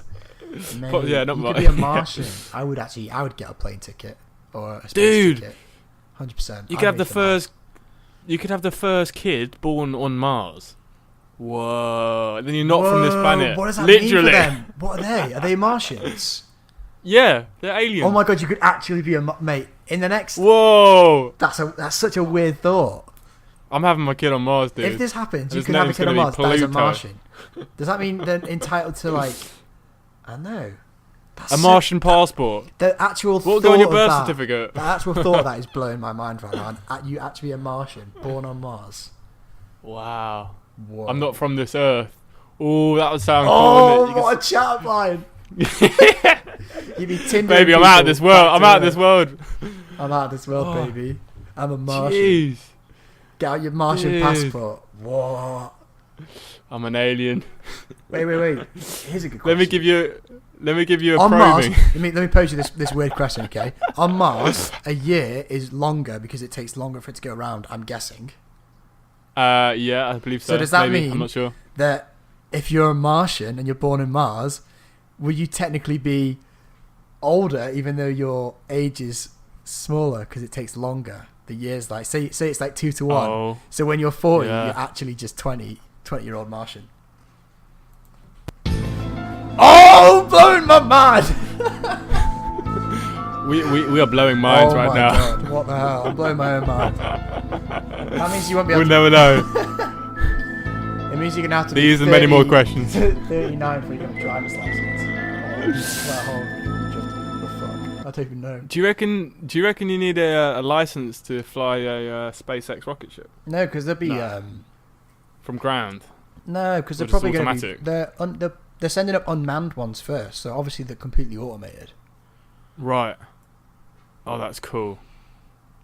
Mate, Yeah, not you much. could be a Martian. I would get a plane ticket or a space ticket. 100%. You could have the first. You could have the first kid born on Mars. Whoa! And then you're not from this planet. What does that Literally. mean for them? What are they? Are they Martians? Yeah, they're aliens. Oh my god, you could actually be a mate in the next. Whoa! That's such a weird thought. I'm having my kid on Mars, dude. If this happens, you His can have a name's kid on gonna Mars be that is a Pluto. Martian. Does that mean they're entitled to like? I don't know. That's A Martian passport. The actual What thought will go on your of birth that, certificate? The actual thought of that is blowing my mind right now. And you actually a Martian born on Mars. Wow. Whoa. I'm not from this Earth. Oh, that would sound cool. Oh, wouldn't it? what a chat line! You'd be Tinder. Baby, I'm out of this world. I'm out of this world. I'm out of this world, Oh. baby. I'm a Martian. Jeez. Get out your Martian Dude. passport. What? I'm an alien. Wait. Here's a good question. Let me give you a On Mars, probing. let me pose you this weird question, okay? On Mars, a year is longer because it takes longer for it to go around, I'm guessing. Yeah, I believe so. So does that Maybe. mean I'm not sure. that if you're a Martian and you're born in Mars, will you technically be older even though your age is smaller because it takes longer? The years, like, say it's like 2 to 1. Oh, So when you're 40, Yeah. you're actually just 20-year-old Martian. Oh, blowing my mind! we are blowing minds oh right my now. God, what the hell? I'm blowing my own mind. That means you won't be able We'll to... never know. It means you're going to have to These be and many more 30 questions. 39 for your driver's license. That whole... What the fuck? I don't even know. Do you reckon you need a license to fly a SpaceX rocket ship No, because there'll be... No. From ground? No, because they're Or just probably going to be... automatic? They're sending up unmanned ones first, so obviously they're completely automated. Right. Oh, that's cool.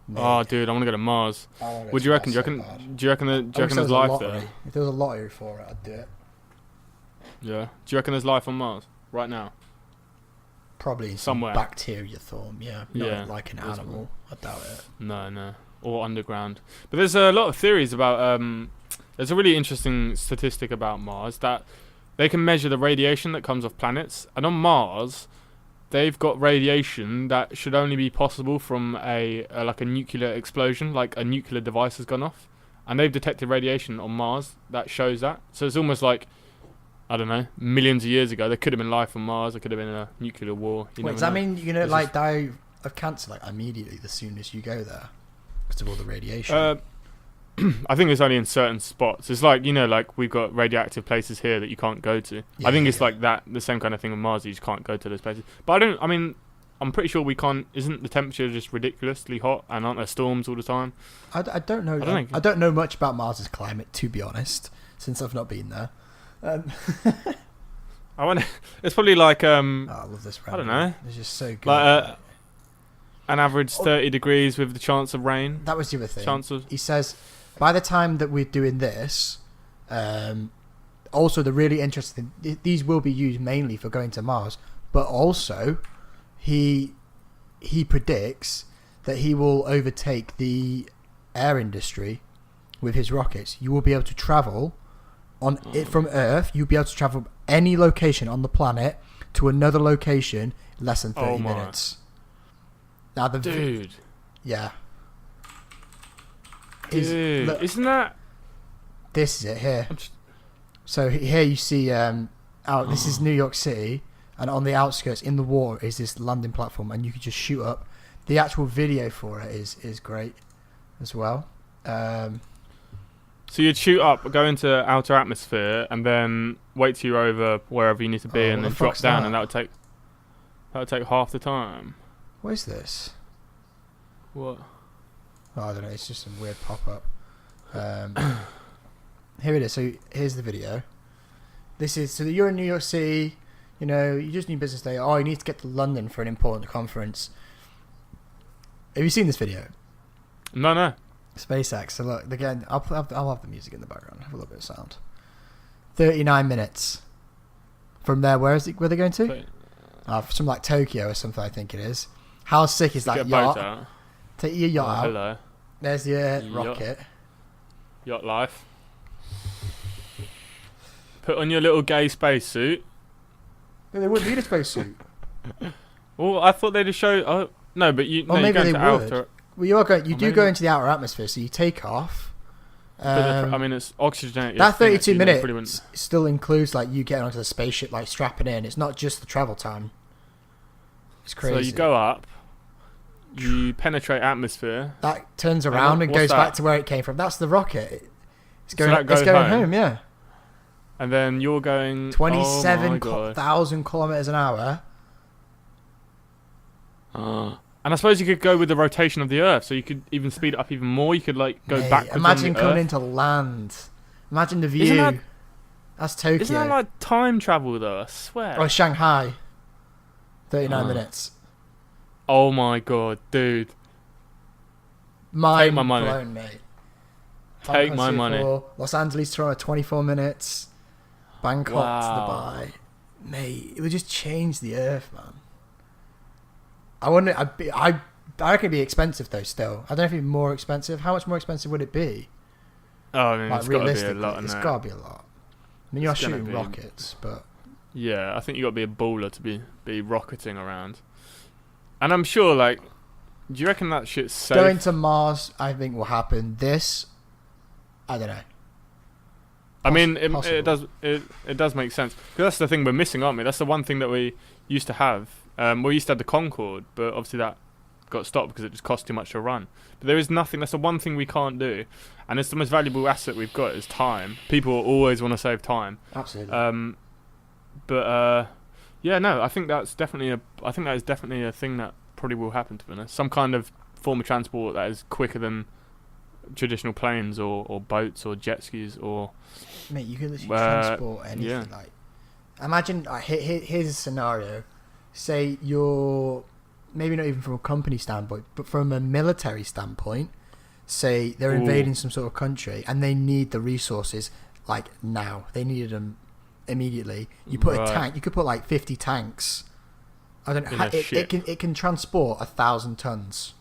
Mate, Oh, dude, I want to go to Mars. I wanna go What do to you reckon? Mars Do you so reckon? bad. Do you reckon? I wish There's there was a life lottery. there? If there was a lottery for it, I'd do it. Yeah. Do you reckon there's life on Mars right now? Probably some Somewhere. bacteria form, yeah. Not Yeah, like an there's animal. I doubt it. No. Or underground. But there's a lot of theories about. There's a really interesting statistic about Mars that they can measure the radiation that comes off planets, and on Mars, they've got radiation that should only be possible from a nuclear explosion, like a nuclear device has gone off, and they've detected radiation on Mars that shows that. So it's almost like, I don't know, millions of years ago there could have been life on Mars. There could have been a nuclear war. Wait, does that mean you're gonna It's like just- die of cancer like immediately as soon as you go there because of all the radiation? I think it's only in certain spots. It's like, like we've got radioactive places here that you can't go to. I think it's like that, the same kind of thing on Mars. You just can't go to those places. But I'm pretty sure we can't. Isn't the temperature just ridiculously hot, and aren't there storms all the time? I don't know. I don't know much about Mars's climate, to be honest, since I've not been there. I wonder. It's probably like I love this. I don't know. It's just so good. Like an average 30 degrees with the chance of rain. That was the other thing. Chance of He says, by the time that we're doing this, also the really interesting, these will be used mainly for going to Mars, but also he predicts that he will overtake the air industry with his rockets. You will be able to travel on it from Earth. You'll be able to travel from any location on the planet to another location in less than 30 my. minutes. Now the dude. yeah. Dude, Look, isn't that? this is it here. I'm just- So here you see this is New York City, and on the outskirts in the water is this landing platform, and you can just shoot up. The actual video for it is great as well. So you'd shoot up, go into outer atmosphere, and then wait till you're over wherever you need to be, Oh, and what then the drop fuck's down, that? and that would take half the time. What is this? What? Oh, I don't know. It's just some weird pop-up. Here it is. So here's the video. This is so that you're in New York City. You just need business day. Oh, you need to get to London for an important conference. Have you seen this video? No. SpaceX. So look again. I'll have the music in the background. Have a little bit of sound. 39 minutes. From there, where is it? Where are they going to? From like Tokyo or something. I think it is. How sick is that Get a boat yacht? out. Take your yacht out. Hello. There's your Yacht. rocket. Yacht life. Put on your little gay spacesuit. They wouldn't need a spacesuit. Well, I thought they'd show. Oh no, but you. Or No, maybe you're they going to would. outer. Well, you are going. You Or do maybe go not. into the outer atmosphere, so you take off. I mean, it's oxygenated. That thing, 32 actually, they probably minutes wouldn't- still includes like you getting onto the spaceship, like strapping in. It's not just the travel time. It's crazy. So you go up, you penetrate atmosphere. That turns on, around and what's goes back that? to where it came from. That's the rocket. It's So going. that goes it's going home? home. Yeah. And then you're going. Oh my 27,000 kilometers an hour. God. And I suppose you could go with the rotation of the Earth, so you could even speed it up even more. You could like go Mate, backwards. imagine on the coming Earth. into land. Imagine the view. Isn't that- That's Tokyo. Isn't that like time travel though? I swear. Or Shanghai. 39 Oh. minutes. Oh my god, dude. Mind my money. blown, mate. Take Hong my Kong, money. Singapore, Los Angeles, Toronto, 24 minutes. Bangkok Wow. to Dubai. Mate, it would just change the earth, man. I wonder. I reckon it'd be expensive though. Still, I don't know if it'd be more expensive. How much more expensive would it be? Oh, I mean, Like it's got to be a realistically, lot. it's Isn't it? got to be a lot. I mean, you're It's gonna shooting be. rockets, but Yeah, I think you got to be a baller to be rocketing around. And I'm sure, like, do you reckon that shit's safe? going to Mars, I think will happen. This, I don't know. I mean, Possible. it does make sense. 'Cause that's the thing we're missing, aren't we? That's the one thing that we used to have. We used to have the Concorde, but obviously that got stopped because it just cost too much to run. But there is nothing. That's the one thing we can't do, and it's the most valuable asset we've got is time. People always want to save time. Absolutely. Yeah, no, I think that is definitely a thing that probably will happen. To be honest, some kind of form of transport that is quicker than traditional planes or boats or jet skis or. Mate, you could literally transport anything. yeah. Like, imagine. Here's a scenario. Say you're maybe not even from a company standpoint, but from a military standpoint. Say they're Ooh. invading some sort of country and they need the resources like now. They needed them immediately. You put a Right. tank. You could put like 50 tanks. I don't know. In a It ship. can transport 1,000 tons.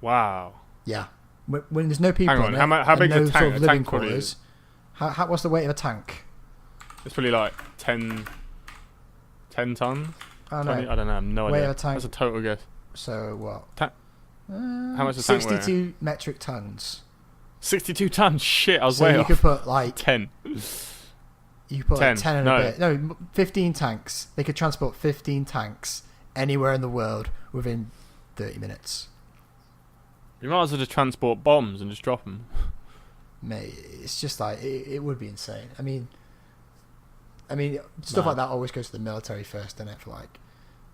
Wow. Yeah. When there's no people. Hang on, in it, how and big is no a tank? Sort of A living tank probably quarters. What's the weight of a tank? It's probably like 10 tons. I don't 20, know. I don't know. I have no Weight idea. of a tank. That's a total guess. So what? How much does a tank weigh? 62 metric tons. 62 tons. Shit, I was So way you off. could put like 10. you could put 10, like 10 and no. a bit. No, 15 tanks. They could transport 15 tanks anywhere in the world within 30 minutes. You might as well just transport bombs and just drop them. Mate, it's just like it would be insane. I mean, stuff Nah. like that always goes to the military first, doesn't it? For like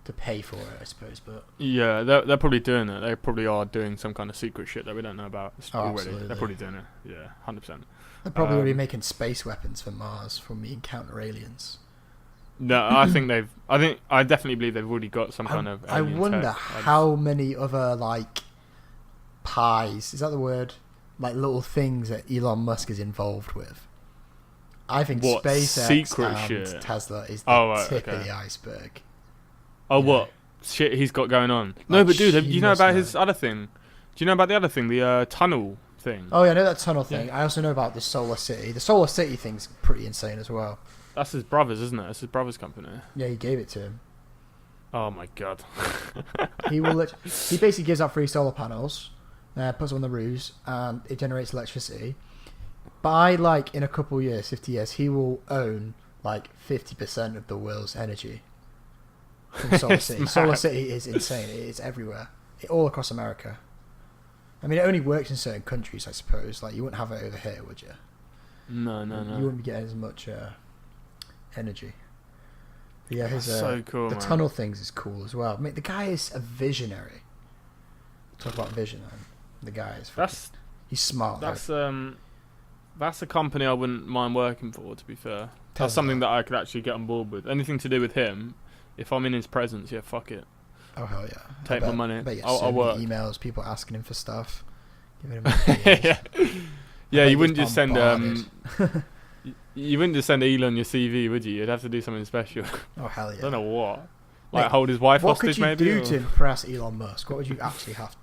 to pay for it, I suppose. But Yeah, they're probably doing it. They probably are doing some kind of secret shit that we don't know about already. absolutely. They're probably doing it. Yeah, 100%. they're probably already Um, making space weapons for Mars from the encounter aliens. No, I think I definitely believe they've already got some kind of. I alien wonder tech. how many other like pies, is that the word? Like little things that Elon Musk is involved with. I think What, SpaceX secret and shit? Tesla is the Oh, right, tip of okay. the iceberg. Oh, Yeah. what shit he's got going on? No, Like, but dude, you you know must about know. his other thing? Do you know about the other thing, the tunnel thing? Oh yeah, I know that tunnel thing. Yeah. I also know about the Solar City. The Solar City thing's pretty insane as well. That's his brother's, isn't it? That's his brother's company. Yeah, he gave it to him. Oh my god. He basically gives out free solar panels, puts them on the roofs, and it generates electricity. By like in a couple of years, 50 years, he will own like 50% of the world's energy from Solar It's City. mad. Solar City is insane. It's everywhere, all across America. I mean, it only works in certain countries, I suppose. Like you wouldn't have it over here, would you? No. You wouldn't be getting as much energy. But yeah, his That's so cool, the man. tunnel things is cool as well. I mean, the guy is a visionary. Talk about vision, man. The guy is. He's smart. That's a company I wouldn't mind working for. To be fair, that's something that I could actually get on board with. Anything to do with him, if I'm in his presence, yeah, fuck it. Oh hell yeah! Take my money. I bet you get I'll so work. many emails, people asking him for stuff. Giving him ideas. Yeah, I yeah. bet You he wouldn't gets just send bombarded. you wouldn't just send Elon your CV, would you? You'd have to do something special. Oh hell yeah! I don't know what. Like Mate, hold his wife what hostage, could you maybe. do or- to impress Elon Musk? What would you actually have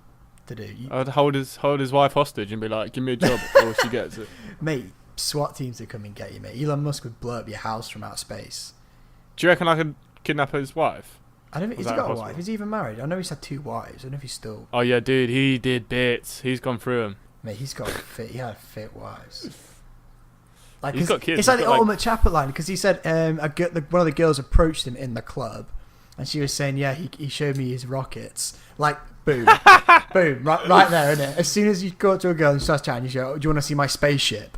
to do? I'd hold his wife hostage and be like, "Give me a job," or she gets it. Mate, SWAT teams would come and get you, mate. Elon Musk would blow up your house from outer space. Do you reckon I could kidnap his wife? I don't. Was Has he that got a impossible? wife? Is he even married? I know he's had 2 wives. I don't know if he's still. Oh yeah, dude, he did bits. He's gone through them. Mate, he's got fit. He had fit wives. Like He's got kids. It's like He's the got, ultimate chapel line because he said one of the girls approached him in the club, and she was saying, "Yeah, he showed me his rockets." Like boom, boom, right there, isn't it? As soon as you go up to a girl and she starts chatting, you go, "Do you want to see my spaceship?"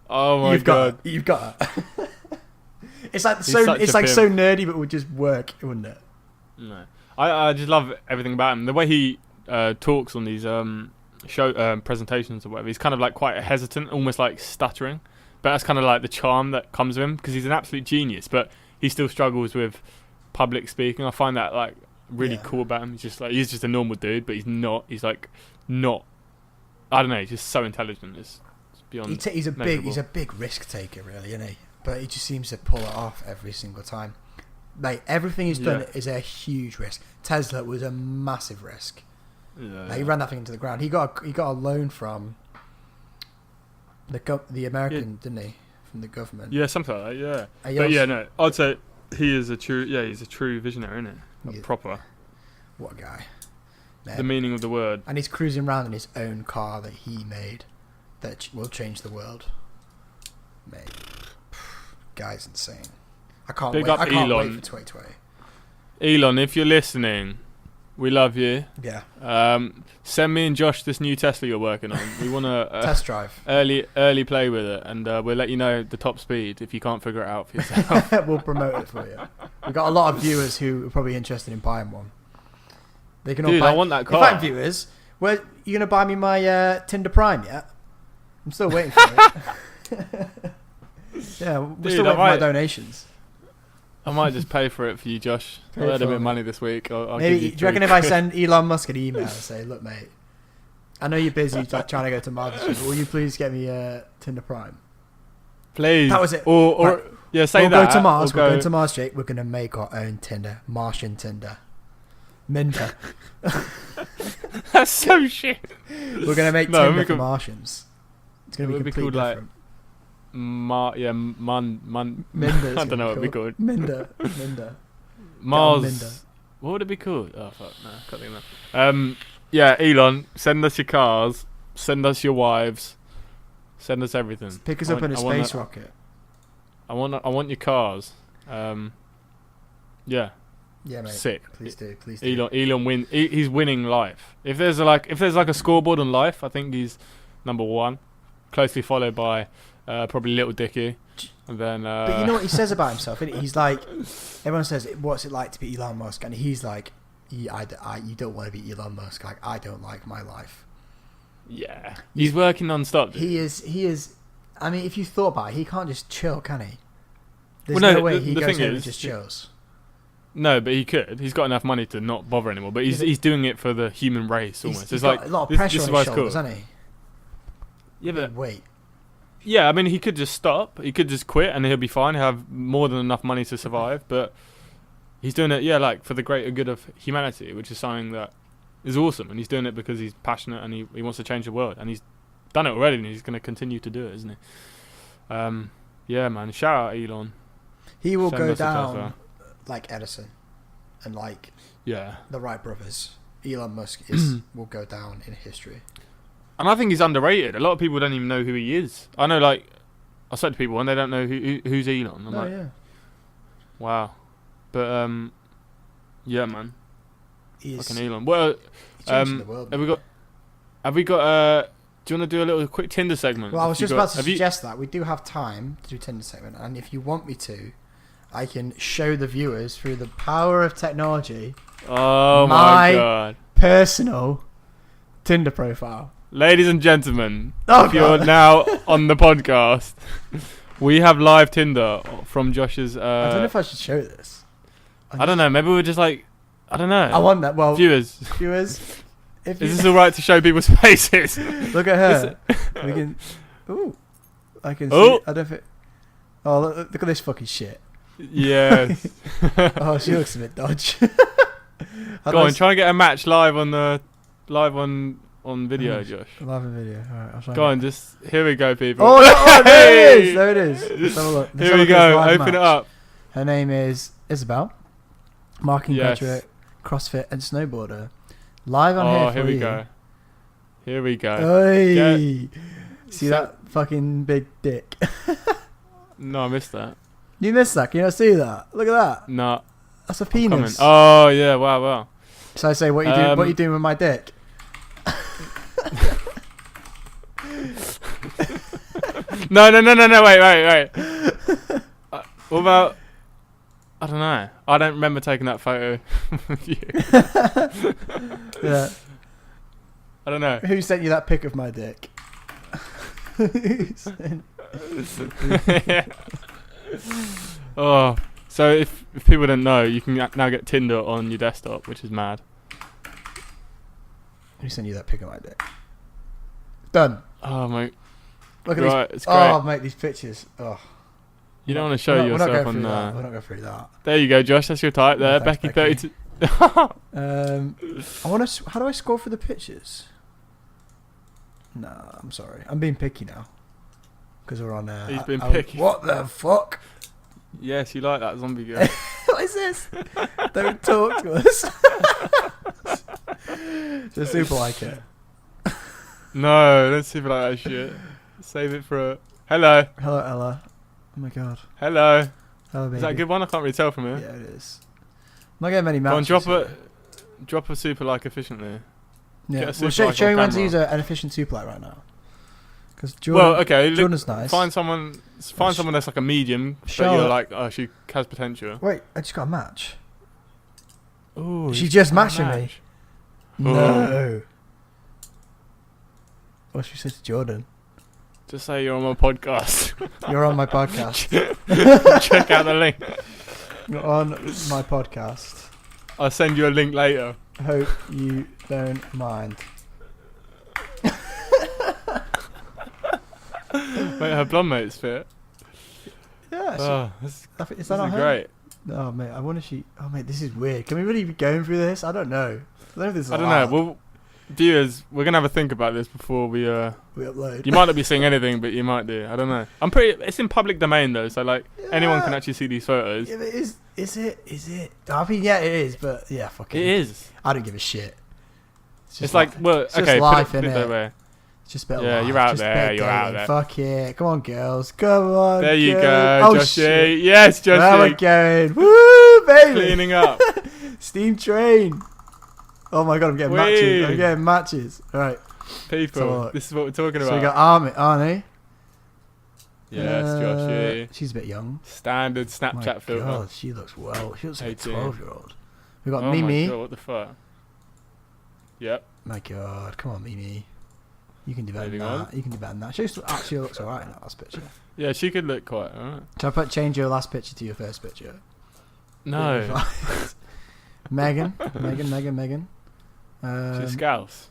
Oh my god. You've got it. It's like He's such it's a like pimp. so nerdy, but would just work, wouldn't it? No, I just love everything about him. The way he talks on these show presentations or whatever. He's kind of like quite hesitant, almost like stuttering. But that's kind of like the charm that comes with him because he's an absolute genius. But he still struggles with public speaking. I find that like really cool about him. He's just a normal dude, but he's not. He's like not. I don't know. He's just so intelligent. It's beyond. He's a measurable. big risk taker, really, isn't he? But he just seems to pull it off every single time. Like everything he's done is a huge risk. Tesla was a massive risk. Yeah. Like, he ran that thing into the ground. He got a loan from the American, didn't he? From the government. Yeah, something like that. Yeah. He But also- yeah, no, I'd say he is a true. Yeah, he's a true visionary, isn't he? Yeah. Proper. What a guy. The meaning of the word. And he's cruising around in his own car that he made that will change the world. Mate. Guy's insane. I can't Big wait. up I can't wait Elon. for 2020. Elon, if you're listening, we love you. Yeah. Send me and Josh this new Tesla you're working on. We want to Test drive. early play with it, and we'll let you know the top speed if you can't figure it out for yourself. We'll promote it for you. We've got a lot of viewers who are probably interested in buying one. They can all Dude, buy. I want that car. In fact, viewers, you gonna buy me my Tinder Prime yet? I'm still waiting for it. Yeah, we're Dude, still waiting for my donations. I might just pay for it for you, Josh. I Pay had a for bit of it. money this week. I'll Maybe, give you do you reckon £3. if I send Elon Musk an email and say, "Look, mate, I know you're busy like, trying to go to marketing, but will you please get me Tinder Prime?" Please. That was it. Or Right. yeah, say we'll that. go to Mars. or We're going to Mars, Jake. We're going to make our own Tinder. Martian Tinder. Minder. That's so shit. We're going to make No, Tinder we for could- Martians. It's going to It be would be completely called, like, different. Minder. I don't know what it'd be called. Minder. Mars. Minder. What would it be called? Oh fuck, no, can't think of that. Yeah, Elon, send us your cars, send us your wives, send us everything. Pick us I up want- in a I want space that- rocket. I want your cars. Yeah, Yeah, mate. sick. Please do. Please do. Elon win. He's winning life. If there's like a scoreboard on life, I think he's number 1, closely followed by probably Little Dicky, and then. But you know what he says about himself, innit? He's like, everyone says, "What's it like to be Elon Musk?" And he's like, you don't want to be Elon Musk. Like, I don't like my life. Yeah, he's working non-stop. Dude. He is. I mean, if you thought about it, he can't just chill, can he? There's Well, no no, way the he goes thing home and is- just chills. No, but he could. He's got enough money to not bother anymore. But he's doing it for the human race almost. He's It's got like a lot of this pressure is on why his it's shoulders, cool. hasn't he? Yeah, but Wait. yeah, I mean, he could just stop. He could just quit, and he'll be fine. He'll have more than enough money to survive. But he's doing it, yeah, like for the greater good of humanity, which is something that is awesome. And he's doing it because he's passionate and he wants to change the world. And he's done it already, and he's going to continue to do it, isn't he? Yeah, man. Shout out Elon. He will Send go us a down Tesla. like Edison and like Yeah. the Wright brothers. Elon Musk will go down in history. And I think he's underrated. A lot of people don't even know who he is. I know, like, I said to people and they don't know who's Elon. I'm like, yeah. wow. But yeah, man. He is Fucking Elon. Well, changing the world. have we got? Do you want to do a little quick Tinder segment? Well, I was Have you just got- about to have you- suggest that we do have time to do Tinder segment, and if you want me to, I can show the viewers through the power of technology Oh my my god, personal Tinder profile. ladies and gentlemen, Oh, if you're God. now on the podcast, we have live Tinder from Josh's. I don't know if I should show this. I don't know. Maybe we're just like, I don't know. I want that. Well, Viewers, viewers, if you is this all right to show people's faces? look at her, we can. Ooh, I can see. Oh. I don't think. Oh, look at this fucking shit. Yes. Oh, she looks a bit dodge. Go on, try and get a match live on video, Josh. Live in video. All right, I'll try. Go on, here we go, people. Oh, there it is. There it is. Let's have a look. Let's Here have a we look at this go. live Open it match. up. Her name is Isabel. Marketing Yes. graduate, CrossFit and snowboarder. Live on Oh, here for here we you. go. Here we go. Oi! See So- that fucking big dick? No, I missed that. You missed that? Can you not see that? Look at that. No. That's a Comment. penis. Oh, yeah. Wow. So I say, what you doing? What Um, you doing with my dick? No. Wait. What about? I don't know. I don't remember taking that photo of you. Yeah. I don't know. Who sent you that pic of my dick? Who sent- Oh, so if people don't know, you can now get Tinder on your desktop, which is mad. Who sent you that pic of my dick? Done. Oh my, Look at right, these. it's great. Oh, mate, these pictures. Oh. You don't want to show We're not yourself going on. through that. We're not going through that. There you go, Josh. That's your type there, No, thanks, Becky Becky. 32. I want to. How do I score for the pictures? Nah, I'm sorry. I'm being picky now. Because we're on. He's been picky. What the fuck? Yes, you like that zombie girl. What is this? Don't talk to us. Just super like it. No, don't see it like that shit. Save it for a. Hello. Hello, Ella. Oh my god. Hello. Hello, baby. Is that a good one? I can't really tell from here. Yeah, it is. I'm not getting many Go on, matches. drop a super like efficiently. Yeah. get a Well, super show like me on when to camera. use an efficient super like right now. Because Jordan, Well, okay. Look, Jordan's nice. find someone that's like a medium, but Charlotte- you're like, oh, she has potential. Wait, I just got a match. Ooh, She you just got a matched with me. match. No. What should we say to Jordan? Just say you're on my podcast. You're on my podcast. Check out the link. You're on my podcast. I'll send you a link later. Hope you don't mind. Mate, her blonde mate's fit. Yeah. Oh, this Is that not is her? great. Oh mate, I wonder if she. Oh mate, this is weird. Can we really be going through this? I don't know. I don't know if this is I don't know. allowed. Well, viewers, we're gonna have a think about this before we. We upload. You might not be seeing anything, but you might do. I don't know. It's in public domain though, so like anyone can actually see these photos. Yeah, but is it? Is it? I mean, yeah, it is. But yeah, fuck it. It is. I don't give a shit. It's like, well, it's just okay, life, put it innit? that way. It's just a bit of Yeah, life, you're out just a there, bit of you're out dating. there. Fuck it. Come on, girls. Come on. There you girls. go, Oh, Joshy. shit. Yes, Now we're Joshy. going. Woo, baby. Cleaning up. Steam train. Oh my god, I'm getting matches. Whee. I'm getting matches. All right. People, So, this is what we're talking So about. we got Arnie. Yes, Joshy. She's a bit young. Standard My Snapchat filter. God, she looks well. She looks like a 18. 12-year-old. We got Oh Mimi. my god, what the fuck? Yep. My god, come on, Mimi. You can do better than Moving that. You can do better than that. She actually looks alright in that last picture. Yeah, she could look quite alright. So I change your last picture to your first picture. No. Megan. She's Scouse.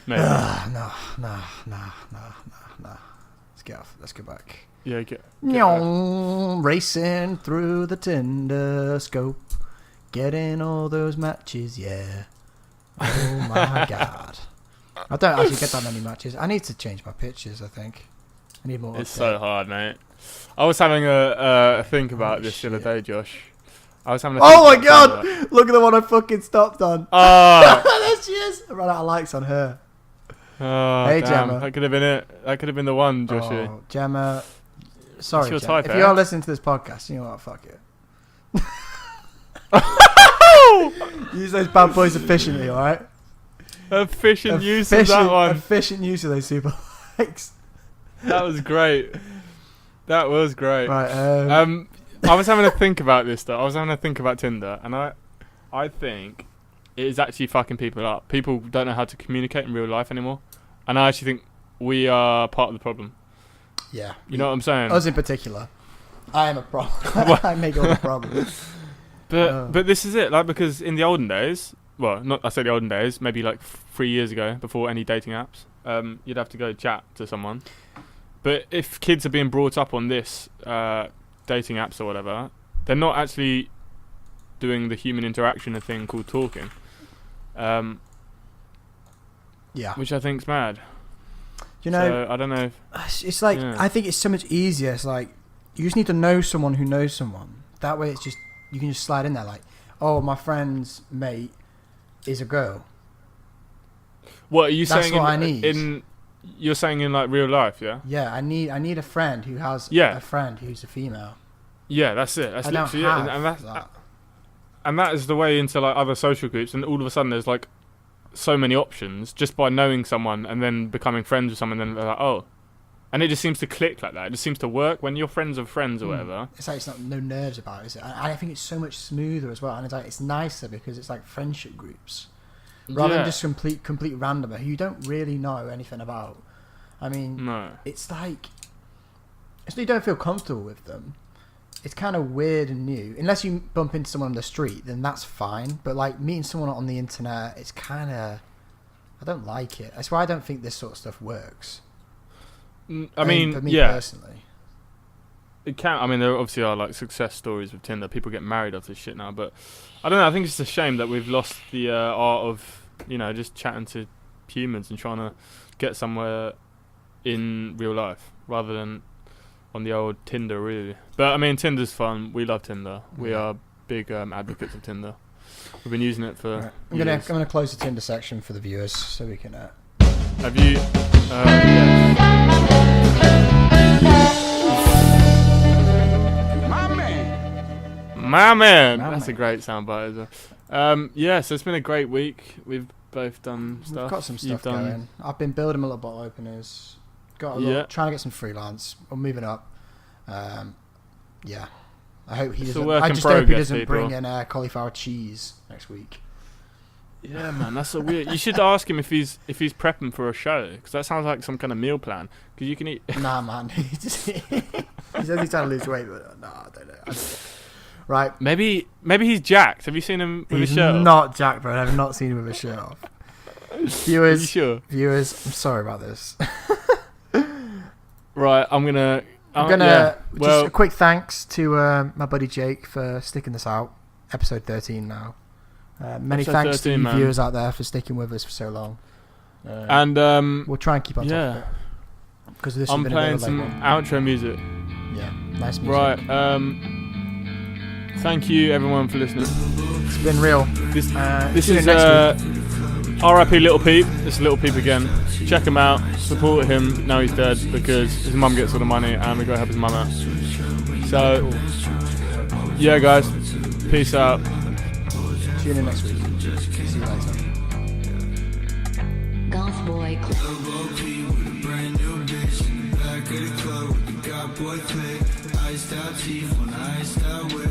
Maybe. No. Let's get off. Let's go back. Yeah, get Racing through the Tinder scope, getting all those matches. Yeah. Oh my god. I don't actually get that many matches. I need to change my pictures. I think I need more. It's update. so hard, mate. I was having a think about Oh, this the other shit. day, Josh. I was having. Oh my god! Look at the one I fucking stopped on. Oh, There she is. I ran out of likes on her. oh Hey, damn. Gemma. That could have been it. That could have been the one, Joshy. Oh, Gemma. Sorry, your Gemma. type, If eh? you're listening to this podcast, you know what? Fuck it. Use those bad boys efficiently, alright? Efficient use of that one. Efficient use of those super likes. That was great. That was great. Right. I was having to think about this though. I was having to think about Tinder, and I think it is actually fucking people up. People don't know how to communicate in real life anymore, and I actually think we are part of the problem. Yeah. You know what I'm saying? Us in particular. I am a problem. I make all the problems. But this is it, like, because in the olden days, well, not I say the olden days, maybe like 3 years ago, before any dating apps, you'd have to go chat to someone. But if kids are being brought up on this dating apps or whatever, they're not actually doing the human interaction thing called talking, Yeah. which I think's mad. You know, So, I don't know. it's like Yeah. I think it's so much easier. It's like you just need to know someone who knows someone. That way, it's just you can just slide in there. Like, oh, my friend's mate is a girl. What are you That's saying? what I need. You're saying in like real life, yeah? Yeah, I need a friend who has Yeah. a friend who's a female. Yeah, that's it. That's I don't literally it. have And that's that. and that is the way into like other social groups, and all of a sudden there's like so many options just by knowing someone and then becoming friends with someone. Then they're like, oh, and it just seems to click like that. It just seems to work when you're friends of friends or whatever. It's like it's not no nerves about it, is it? I think it's so much smoother as well, and it's like it's nicer because it's like friendship groups rather Yeah. than just complete randomer who you don't really know anything about. I mean, No. it's like if you don't feel comfortable with them, it's kind of weird and new. Unless you bump into someone on the street, then that's fine. But like meeting someone on the internet, it's kind of I don't like it. That's why I don't think this sort of stuff works. I mean, for me yeah, personally. it can. I mean, there obviously are like success stories with Tinder. People get married off this shit now, but I don't know. I think it's a shame that we've lost the art of just chatting to humans and trying to get somewhere in real life rather than on the old Tinder, really. But I mean, Tinder's fun. We love Tinder. We are big advocates of Tinder. We've been using it for. Right. I'm years. gonna close the Tinder section for the viewers so we can. Have you? Yeah. My man. That's a great soundbite as well. Yeah, so it's been a great week. We've both done stuff. We've got some You've stuff done- going. I've been building my little bottle openers. Got a Yeah. little, trying to get some freelance. I'm moving up. Yeah. I hope he It's a doesn't. work I in just hope he progress, doesn't people. bring in cauliflower cheese next week. Yeah, man, that's so weird. You should ask him if he's prepping for a show, because that sounds like some kind of meal plan. Because you can eat. Nah, man. he says he's trying to lose weight, but no, I don't know. Right. Maybe he's jacked. Have you seen him with He's his shirt off? not Jack, bro. I've not seen him with his shirt off. Are you Viewers, sure? I'm sorry about this. Right, I'm gonna just a quick thanks to my buddy Jake for sticking this out. Episode 13 now. Many Episode thanks 13, to you man. viewers out there for sticking with us for so long. and We'll try and keep on top of yeah, it. Because this I'm has been a bit playing of some a late one. outro music. Yeah, nice music. Right, thank you everyone for listening. It's been real. This tune is in next R.I.P. Little Peep. This is Little Peep again. Check him out. Support him. Now he's dead because his mum gets all the money and we gotta help his mum out. So yeah, guys, peace out. Tune in next week. See you later. Goth boy. Back of the club with the God boy click. Iced out teeth on iced out whip.